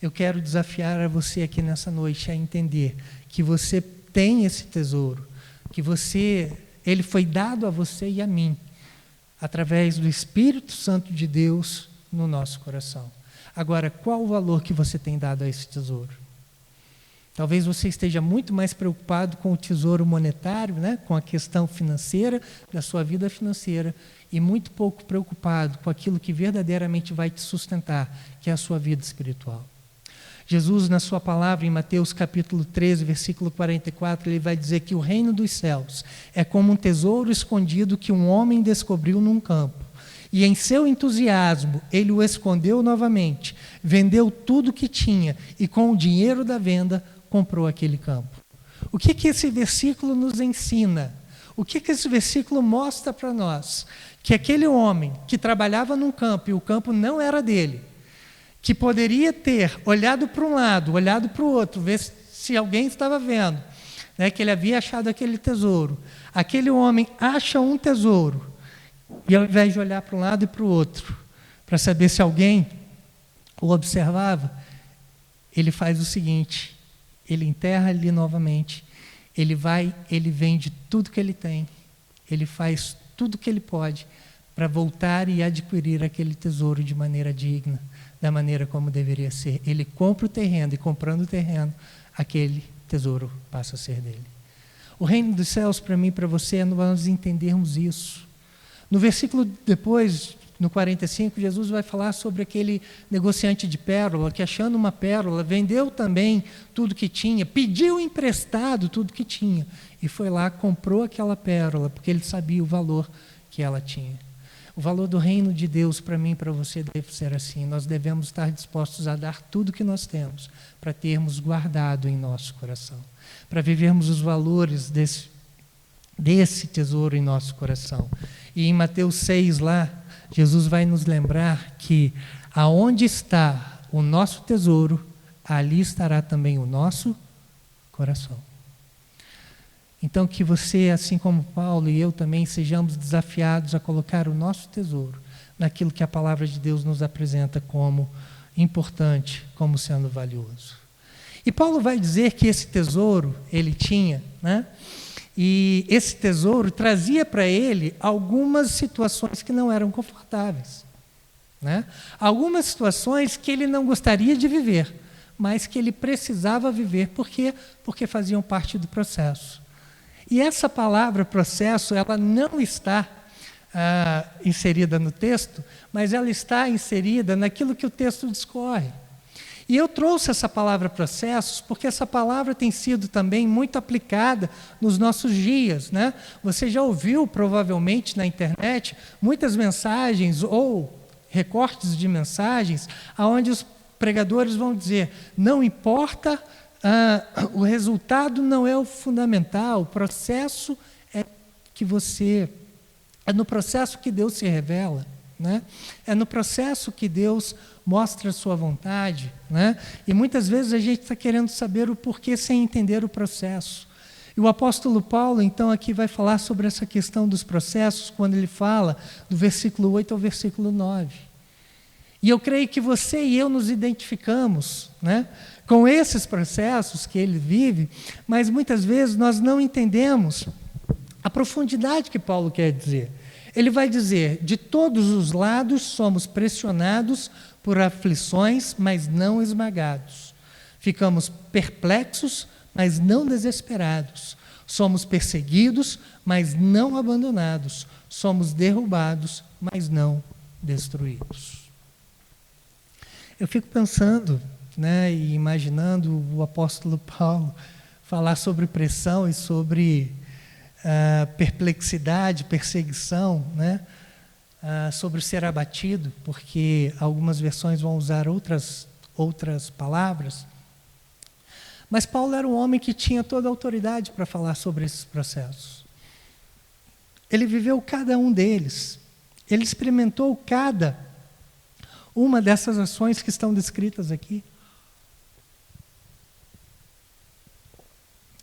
Eu quero desafiar a você aqui nessa noite a entender que você tem esse tesouro, que ele foi dado a você e a mim, através do Espírito Santo de Deus no nosso coração. Agora, qual o valor que você tem dado a esse tesouro? Talvez você esteja muito mais preocupado com o tesouro monetário, né? Com a questão financeira, da sua vida financeira, e muito pouco preocupado com aquilo que verdadeiramente vai te sustentar, que é a sua vida espiritual. Jesus, na sua palavra, em Mateus capítulo 13, versículo 44, ele vai dizer que o reino dos céus é como um tesouro escondido que um homem descobriu num campo. E em seu entusiasmo, ele o escondeu novamente, vendeu tudo que tinha e com o dinheiro da venda comprou aquele campo. O que esse versículo nos ensina? O que esse versículo mostra para nós? Que aquele homem que trabalhava num campo e o campo não era dele, que poderia ter olhado para um lado, olhado para o outro, ver se alguém estava vendo, né, que ele havia achado aquele tesouro. Aquele homem acha um tesouro, e ao invés de olhar para um lado e para o outro, para saber se alguém o observava, ele faz o seguinte, ele enterra ali novamente, ele vai, ele vende tudo que ele tem, ele faz tudo que ele pode para voltar e adquirir aquele tesouro de maneira digna, da maneira como deveria ser. Ele compra o terreno e comprando o terreno, aquele tesouro passa a ser dele. O reino dos céus para mim e para você é nós entendermos isso. No versículo depois, no 45, Jesus vai falar sobre aquele negociante de pérola, que achando uma pérola, vendeu também tudo que tinha, pediu emprestado tudo que tinha, e foi lá, comprou aquela pérola, porque ele sabia o valor que ela tinha. O valor do reino de Deus para mim e para você deve ser assim. Nós devemos estar dispostos a dar tudo que nós temos para termos guardado em nosso coração, para vivermos os valores desse tesouro em nosso coração. E em Mateus 6 lá, Jesus vai nos lembrar que aonde está o nosso tesouro, ali estará também o nosso coração. Então que você, assim como Paulo e eu também, sejamos desafiados a colocar o nosso tesouro naquilo que a palavra de Deus nos apresenta como importante, como sendo valioso. E Paulo vai dizer que esse tesouro ele tinha, né? E esse tesouro trazia para ele algumas situações que não eram confortáveis, né? Algumas situações que ele não gostaria de viver, mas que ele precisava viver, porque faziam parte do processo. E essa palavra processo, ela não está inserida no texto, mas ela está inserida naquilo que o texto discorre. E eu trouxe essa palavra processos porque essa palavra tem sido também muito aplicada nos nossos dias, né? Você já ouviu provavelmente na internet muitas mensagens ou recortes de mensagens onde os pregadores vão dizer: não importa, o resultado não é o fundamental, o processo é no processo que Deus se revela, né? É no processo que Deus mostra a sua vontade, né? E muitas vezes a gente está querendo saber o porquê sem entender o processo. E o apóstolo Paulo, então, aqui vai falar sobre essa questão dos processos, quando ele fala do versículo 8 ao versículo 9. E eu creio que você e eu nos identificamos, né, com esses processos que ele vive, mas muitas vezes nós não entendemos a profundidade que Paulo quer dizer. Ele vai dizer: de todos os lados somos pressionados por aflições, mas não esmagados. Ficamos perplexos, mas não desesperados. Somos perseguidos, mas não abandonados. Somos derrubados, mas não destruídos. Eu fico pensando, né, e imaginando o apóstolo Paulo falar sobre pressão e sobre perplexidade, perseguição, né? Sobre ser abatido, porque algumas versões vão usar outras palavras. Mas Paulo era um homem que tinha toda a autoridade para falar sobre esses processos. Ele viveu cada um deles. Ele experimentou cada uma dessas ações que estão descritas aqui.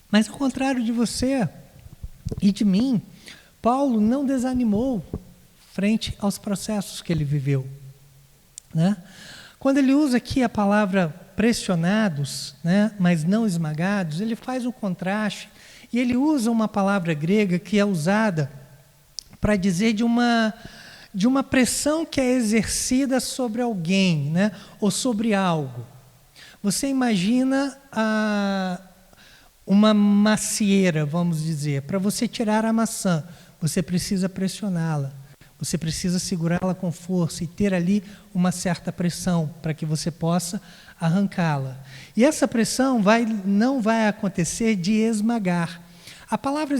Mas ao contrário de você e de mim, Paulo não desanimou frente aos processos que ele viveu, né? Quando ele usa aqui a palavra pressionados, né, mas não esmagados, ele faz um contraste e ele usa uma palavra grega que é usada para dizer de uma pressão que é exercida sobre alguém, né, ou sobre algo. Você imagina uma macieira, vamos dizer. Para você tirar a maçã, você precisa pressioná-la. Você precisa segurá-la com força e ter ali uma certa pressão para que você possa arrancá-la. E essa pressão não vai acontecer de esmagar. A palavra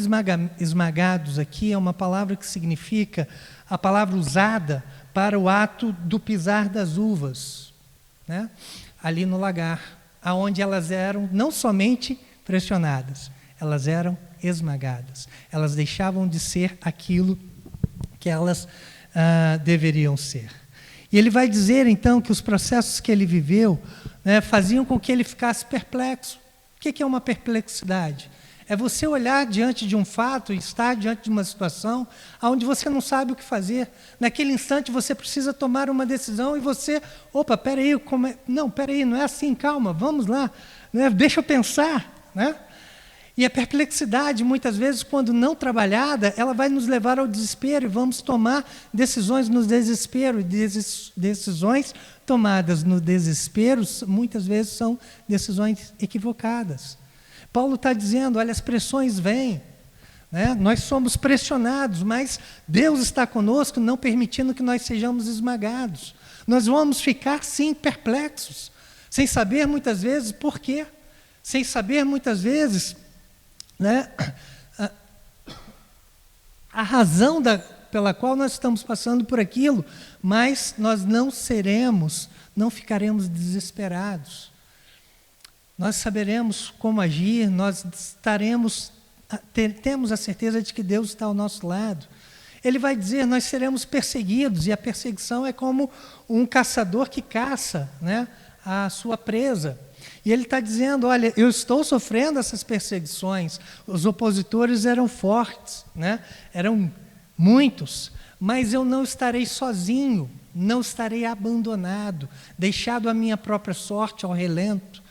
esmagados aqui é uma palavra que significa a palavra usada para o ato do pisar das uvas, né? Ali no lagar, onde elas eram não somente pressionadas, elas eram esmagadas. Elas deixavam de ser aquilo que elas deveriam ser. E ele vai dizer, então, que os processos que ele viveu, né, faziam com que ele ficasse perplexo. O que é uma perplexidade? É você olhar diante de um fato e estar diante de uma situação onde você não sabe o que fazer. Naquele instante você precisa tomar uma decisão e você, peraí, não, peraí, não é assim, calma, vamos lá, né, deixa eu pensar, né? E a perplexidade, muitas vezes, quando não trabalhada, ela vai nos levar ao desespero e vamos tomar decisões no desespero. E decisões tomadas no desespero, muitas vezes, são decisões equivocadas. Paulo está dizendo, olha, as pressões vêm, né? Nós somos pressionados, mas Deus está conosco, não permitindo que nós sejamos esmagados. Nós vamos ficar, sim, perplexos, sem saber, muitas vezes, por quê. Sem saber, muitas vezes, né, a razão pela qual nós estamos passando por aquilo, mas nós não ficaremos desesperados. Nós saberemos como agir, nós temos a certeza de que Deus está ao nosso lado. Ele vai dizer, nós seremos perseguidos, e a perseguição é como um caçador que caça, né, a sua presa. E ele está dizendo, olha, eu estou sofrendo essas perseguições. Os opositores eram fortes, né? Eram muitos, mas eu não estarei sozinho, não estarei abandonado, deixado à minha própria sorte, ao relento.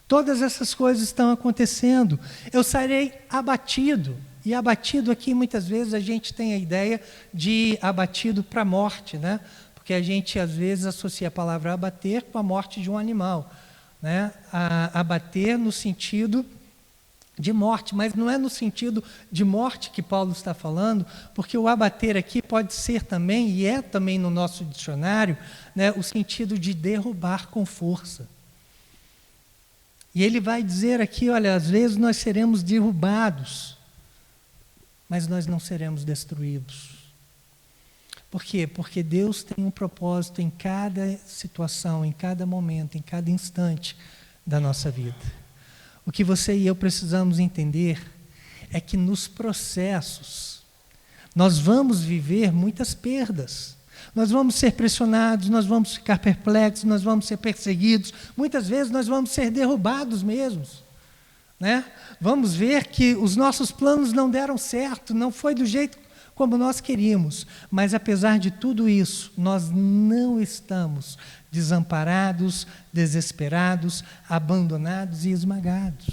Todas essas coisas estão acontecendo. Eu serei abatido. E abatido aqui, muitas vezes, a gente tem a ideia de abatido para a morte, né? Porque a gente, às vezes, associa a palavra abater com a morte de um animal, né? Abater no sentido de morte, mas não é no sentido de morte que Paulo está falando, porque o abater aqui pode ser também, e é também no nosso dicionário, né, o sentido de derrubar com força. E ele vai dizer aqui, olha, às vezes nós seremos derrubados, mas nós não seremos destruídos. Por quê? Porque Deus tem um propósito em cada situação, em cada momento, em cada instante da nossa vida. O que você e eu precisamos entender é que nos processos nós vamos viver muitas perdas. Nós vamos ser pressionados, nós vamos ficar perplexos, nós vamos ser perseguidos. Muitas vezes nós vamos ser derrubados mesmos, né? Vamos ver que os nossos planos não deram certo, não foi do jeito como nós queríamos. Mas apesar de tudo isso, nós não estamos desamparados, desesperados, abandonados e esmagados.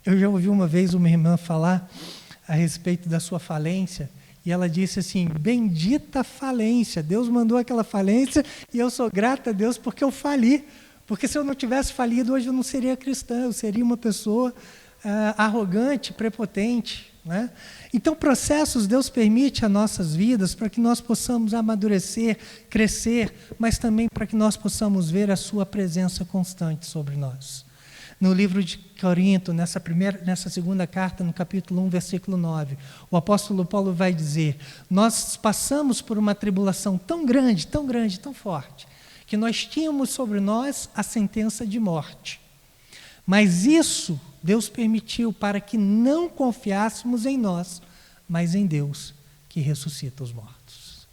Eu já ouvi uma vez uma irmã falar a respeito da sua falência, e ela disse assim: bendita falência, Deus mandou aquela falência e eu sou grata a Deus porque eu fali, porque se eu não tivesse falido, hoje eu não seria cristã, eu seria uma pessoa arrogante, prepotente, né? Então, processos Deus permite a nossas vidas para que nós possamos amadurecer, crescer, mas também para que nós possamos ver a sua presença constante sobre nós. No livro de Corinto, nessa segunda carta, no capítulo 1, versículo 9, o apóstolo Paulo vai dizer: nós passamos por uma tribulação tão grande, tão forte, que nós tínhamos sobre nós a sentença de morte. Mas isso Deus permitiu para que não confiássemos em nós, mas em Deus, que ressuscita os mortos.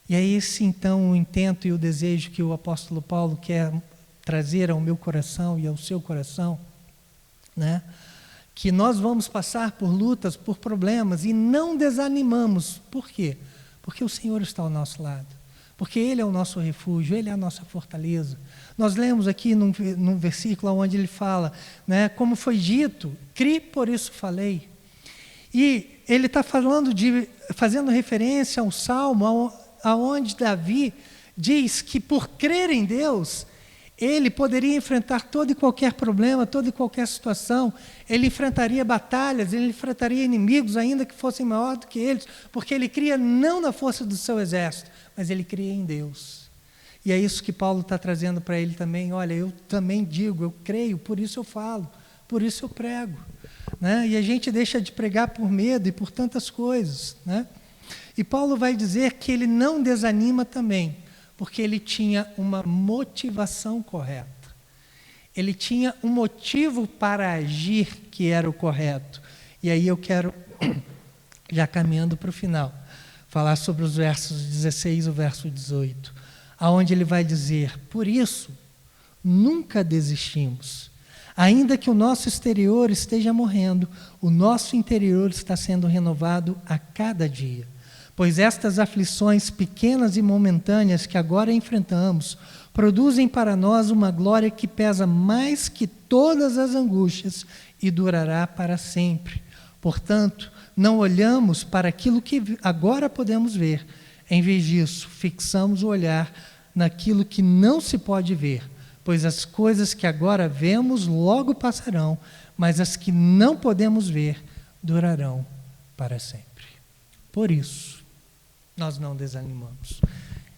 E é esse, então, o intento e o desejo que o apóstolo Paulo quer trazer ao meu coração e ao seu coração, né? Que nós vamos passar por lutas, por problemas, e não desanimamos. Por quê? Porque o Senhor está ao nosso lado. Porque Ele é o nosso refúgio, Ele é a nossa fortaleza. Nós lemos aqui num versículo onde ele fala, né, como foi dito, cri, por isso falei. E ele está fazendo referência ao Salmo, aonde Davi diz que por crer em Deus, ele poderia enfrentar todo e qualquer problema, toda e qualquer situação. Ele enfrentaria batalhas, ele enfrentaria inimigos, ainda que fossem maiores do que eles, porque ele cria não na força do seu exército, mas ele cria em Deus. E é isso que Paulo está trazendo para ele também. Olha, eu também digo, eu creio, por isso eu falo, por isso eu prego, né? E a gente deixa de pregar por medo e por tantas coisas, né? E Paulo vai dizer que ele não desanima também, porque ele tinha uma motivação correta. Ele tinha um motivo para agir que era o correto. E aí eu quero, já caminhando para o final, falar sobre os versos 16 e o verso 18, aonde ele vai dizer: por isso, nunca desistimos. Ainda que o nosso exterior esteja morrendo, o nosso interior está sendo renovado a cada dia. Pois estas aflições pequenas e momentâneas que agora enfrentamos produzem para nós uma glória que pesa mais que todas as angústias e durará para sempre. Portanto, não olhamos para aquilo que agora podemos ver. Em vez disso, fixamos o olhar naquilo que não se pode ver, pois as coisas que agora vemos logo passarão, mas as que não podemos ver durarão para sempre. Por isso, nós não desanimamos.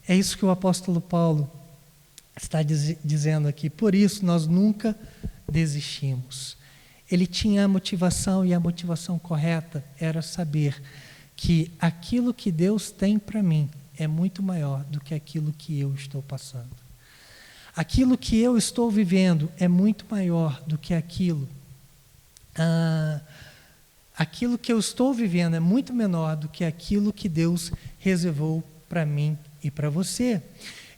É isso que o apóstolo Paulo está dizendo aqui. Por isso, nós nunca desistimos. Ele tinha a motivação, e a motivação correta era saber que aquilo que Deus tem para mim é muito maior do que aquilo que eu estou passando. Aquilo que eu estou vivendo é muito maior do que aquilo que eu estou vivendo é muito menor do que aquilo que Deus reservou para mim e para você.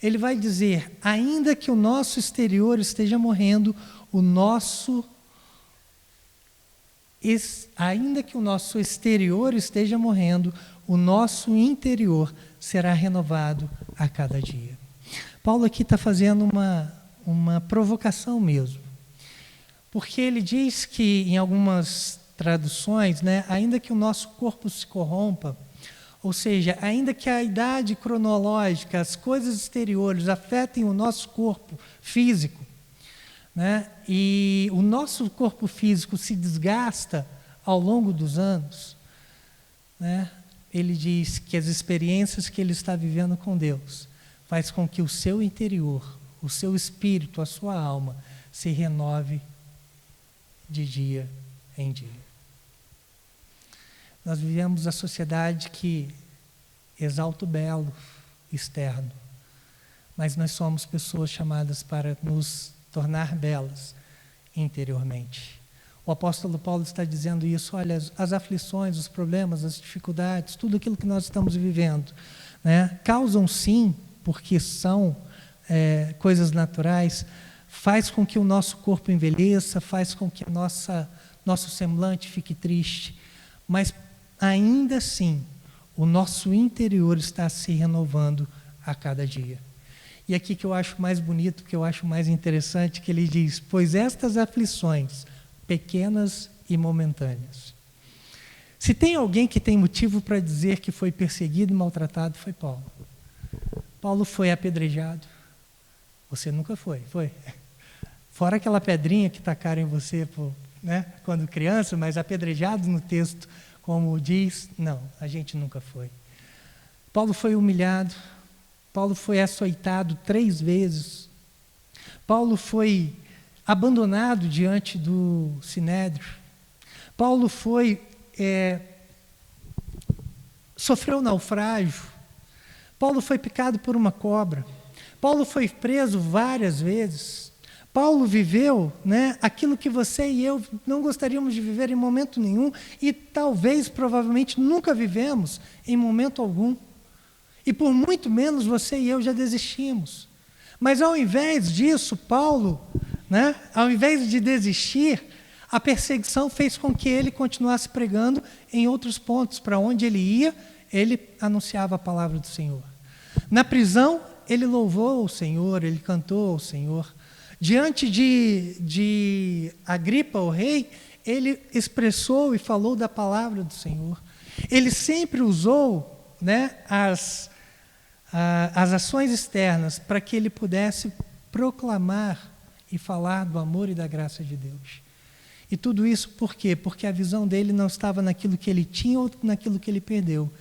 Ele vai dizer: ainda que o nosso exterior esteja morrendo, ainda que o nosso exterior esteja morrendo, o nosso interior será renovado a cada dia. Paulo aqui está fazendo uma provocação mesmo, porque ele diz que, em algumas traduções, né, ainda que o nosso corpo se corrompa, ou seja, ainda que a idade cronológica, as coisas exteriores afetem o nosso corpo físico, né, e o nosso corpo físico se desgasta ao longo dos anos, né, ele diz que as experiências que ele está vivendo com Deus faz com que o seu interior, o seu espírito, a sua alma se renove de dia em dia. Nós vivemos a sociedade que exalta o belo externo, mas nós somos pessoas chamadas para nos tornar belas interiormente. O apóstolo Paulo está dizendo isso, olha, as aflições, os problemas, as dificuldades, tudo aquilo que nós estamos vivendo, né, causam sim, porque são coisas naturais, faz com que o nosso corpo envelheça, faz com que nosso semblante fique triste, mas ainda assim, o nosso interior está se renovando a cada dia. E aqui que eu acho mais bonito, que eu acho mais interessante, que ele diz, pois estas aflições, pequenas e momentâneas. Se tem alguém que tem motivo para dizer que foi perseguido e maltratado, foi Paulo. Paulo foi apedrejado. Você nunca foi? Fora aquela pedrinha que tacaram em você, né, quando criança, mas apedrejado no texto, como diz, não, a gente nunca foi. Paulo foi humilhado, Paulo foi açoitado 3 vezes, Paulo foi abandonado diante do Sinédrio, Paulo sofreu naufrágio, Paulo foi picado por uma cobra, Paulo foi preso várias vezes, Paulo viveu, né, aquilo que você e eu não gostaríamos de viver em momento nenhum e talvez, provavelmente, nunca vivemos em momento algum. E por muito menos você e eu já desistimos. Mas ao invés disso, Paulo, né, ao invés de desistir, a perseguição fez com que ele continuasse pregando em outros pontos. Para onde ele ia, ele anunciava a palavra do Senhor. Na prisão, ele louvou o Senhor, ele cantou ao Senhor. Diante de Agripa, o rei, ele expressou e falou da palavra do Senhor. Ele sempre usou, né, as ações externas para que ele pudesse proclamar e falar do amor e da graça de Deus. E tudo isso por quê? Porque a visão dele não estava naquilo que ele tinha ou naquilo que ele perdeu,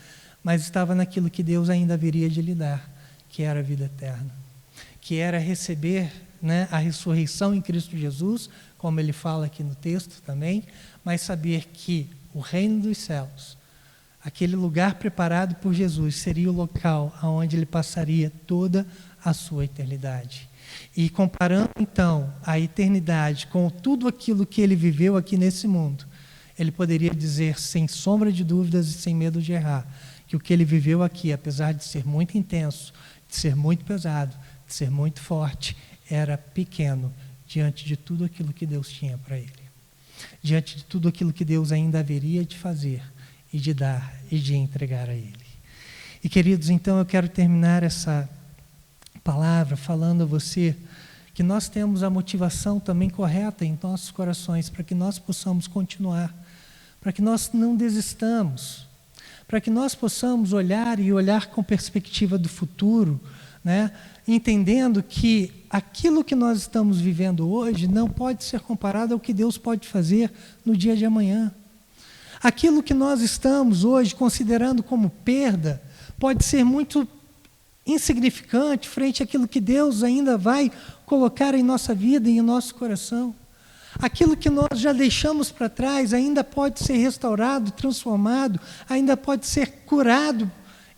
mas estava naquilo que Deus ainda haveria de lhe dar, que era a vida eterna, que era receber, né, a ressurreição em Cristo Jesus, como ele fala aqui no texto também, mas saber que o reino dos céus, aquele lugar preparado por Jesus, seria o local onde ele passaria toda a sua eternidade. E comparando então a eternidade com tudo aquilo que ele viveu aqui nesse mundo, ele poderia dizer sem sombra de dúvidas e sem medo de errar, que o que ele viveu aqui, apesar de ser muito intenso, de ser muito pesado, de ser muito forte, era pequeno diante de tudo aquilo que Deus tinha para ele. Diante de tudo aquilo que Deus ainda haveria de fazer e de dar e de entregar a ele. E queridos, então eu quero terminar essa palavra falando a você que nós temos a motivação também correta em nossos corações para que nós possamos continuar, para que nós não desistamos, para que nós possamos olhar com perspectiva do futuro, né? Entendendo que aquilo que nós estamos vivendo hoje não pode ser comparado ao que Deus pode fazer no dia de amanhã. Aquilo que nós estamos hoje considerando como perda pode ser muito insignificante frente àquilo que Deus ainda vai colocar em nossa vida e em nosso coração. Aquilo que nós já deixamos para trás ainda pode ser restaurado, transformado, ainda pode ser curado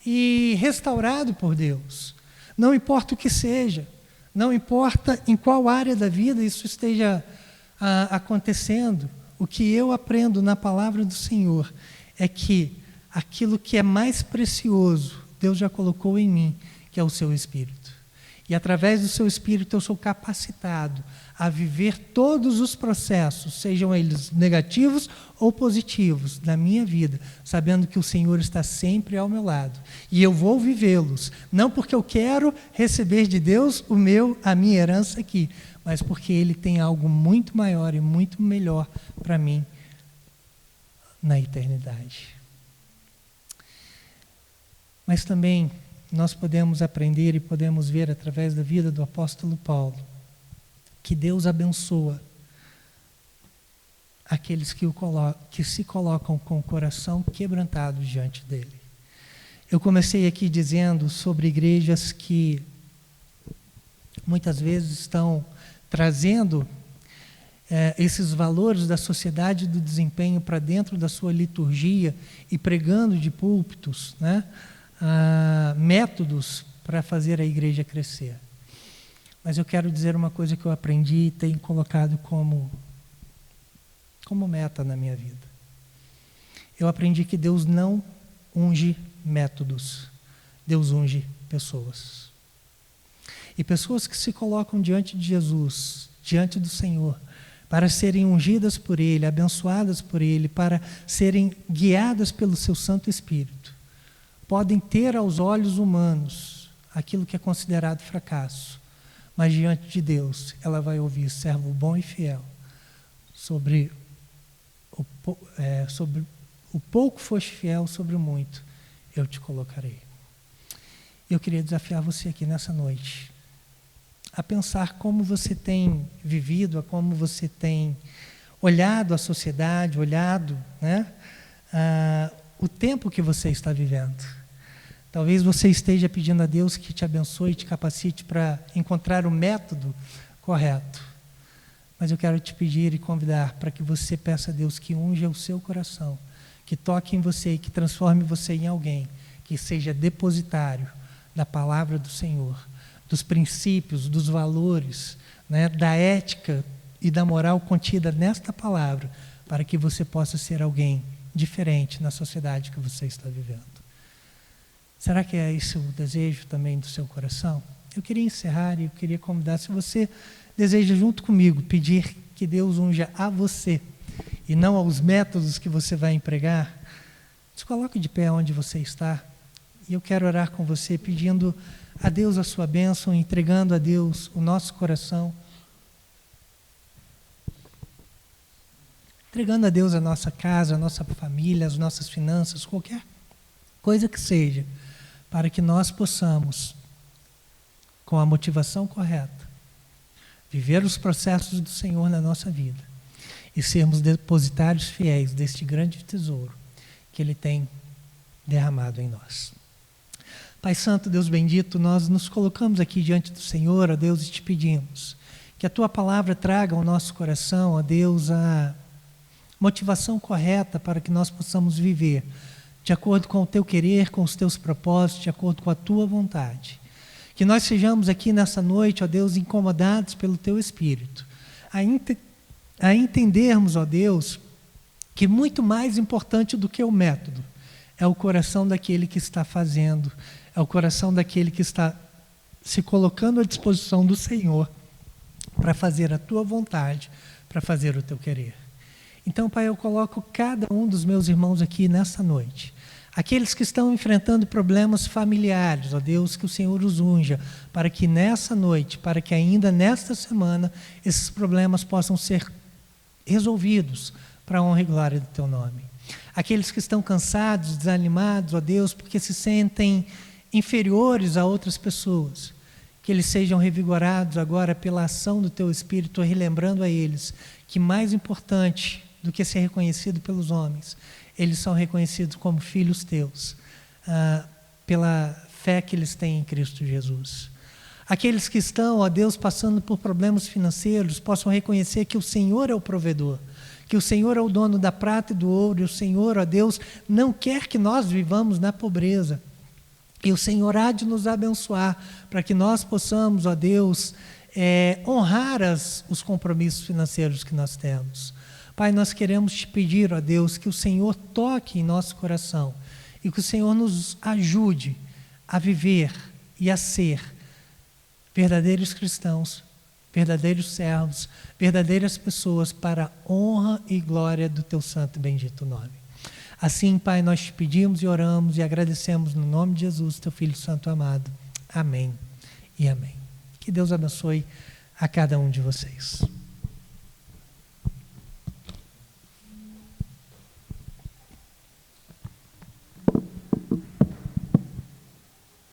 e restaurado por Deus. Não importa o que seja, não importa em qual área da vida isso esteja acontecendo, o que eu aprendo na palavra do Senhor é que aquilo que é mais precioso, Deus já colocou em mim, que é o seu Espírito. E através do seu Espírito eu sou capacitado a viver todos os processos, sejam eles negativos ou positivos, na minha vida, sabendo que o Senhor está sempre ao meu lado. E eu vou vivê-los, não porque eu quero receber de Deus a minha herança aqui, mas porque Ele tem algo muito maior e muito melhor para mim na eternidade. Mas também nós podemos aprender e podemos ver através da vida do apóstolo Paulo que Deus abençoa aqueles que se colocam com o coração quebrantado diante dele. Eu comecei aqui dizendo sobre igrejas que muitas vezes estão trazendo esses valores da sociedade do desempenho para dentro da sua liturgia e pregando de púlpitos, né? Métodos para fazer a igreja crescer. Mas eu quero dizer uma coisa que eu aprendi e tenho colocado como meta na minha vida. Eu aprendi que Deus não unge métodos, Deus unge pessoas. E pessoas que se colocam diante de Jesus, diante do Senhor, para serem ungidas por Ele, abençoadas por Ele, para serem guiadas pelo seu Santo Espírito, podem ter aos olhos humanos aquilo que é considerado fracasso, mas diante de Deus ela vai ouvir: servo bom e fiel, sobre o pouco foste fiel, sobre o muito eu te colocarei. Eu queria desafiar você aqui nessa noite a pensar como você tem vivido, a como você tem olhado a sociedade, olhado, né, o tempo que você está vivendo. Talvez você esteja pedindo a Deus que te abençoe e te capacite para encontrar o método correto. Mas eu quero te pedir e convidar para que você peça a Deus que unja o seu coração, que toque em você e que transforme você em alguém que seja depositário da palavra do Senhor, dos princípios, dos valores, né, da ética e da moral contida nesta palavra, para que você possa ser alguém diferente na sociedade que você está vivendo. Será que é esse o desejo também do seu coração? Eu queria encerrar e eu queria convidar, se você deseja junto comigo pedir que Deus unja a você e não aos métodos que você vai empregar, se coloque de pé onde você está e eu quero orar com você pedindo a Deus a sua bênção, entregando a Deus o nosso coração, entregando a Deus a nossa casa, a nossa família, as nossas finanças, qualquer coisa que seja, para que nós possamos, com a motivação correta, viver os processos do Senhor na nossa vida e sermos depositários fiéis deste grande tesouro que Ele tem derramado em nós. Pai Santo, Deus bendito, nós nos colocamos aqui diante do Senhor, ó Deus, e te pedimos que a Tua palavra traga ao nosso coração, ó Deus, a motivação correta para que nós possamos viver de acordo com o Teu querer, com os Teus propósitos, de acordo com a Tua vontade. Que nós sejamos aqui nessa noite, ó Deus, incomodados pelo Teu Espírito, a entendermos, ó Deus, que muito mais importante do que o método é o coração daquele que está fazendo, é o coração daquele que está se colocando à disposição do Senhor para fazer a Tua vontade, para fazer o Teu querer. Então, Pai, eu coloco cada um dos meus irmãos aqui nessa noite. Aqueles que estão enfrentando problemas familiares, ó Deus, que o Senhor os unja, para que nessa noite, para que ainda nesta semana, esses problemas possam ser resolvidos para a honra e glória do Teu nome. Aqueles que estão cansados, desanimados, ó Deus, porque se sentem inferiores a outras pessoas, que eles sejam revigorados agora pela ação do Teu Espírito, relembrando a eles que mais importante do que ser reconhecido pelos homens, eles são reconhecidos como filhos Teus, pela fé que eles têm em Cristo Jesus. Aqueles que estão, ó Deus, passando por problemas financeiros, possam reconhecer que o Senhor é o provedor, que o Senhor é o dono da prata e do ouro, e o Senhor, ó Deus, não quer que nós vivamos na pobreza. E o Senhor há de nos abençoar, para que nós possamos, ó Deus, honrar os compromissos financeiros que nós temos. Pai, nós queremos te pedir, ó Deus, que o Senhor toque em nosso coração e que o Senhor nos ajude a viver e a ser verdadeiros cristãos, verdadeiros servos, verdadeiras pessoas para a honra e glória do teu santo e bendito nome. Assim, Pai, nós te pedimos e oramos e agradecemos no nome de Jesus, teu Filho Santo amado. Amém e amém. Que Deus abençoe a cada um de vocês.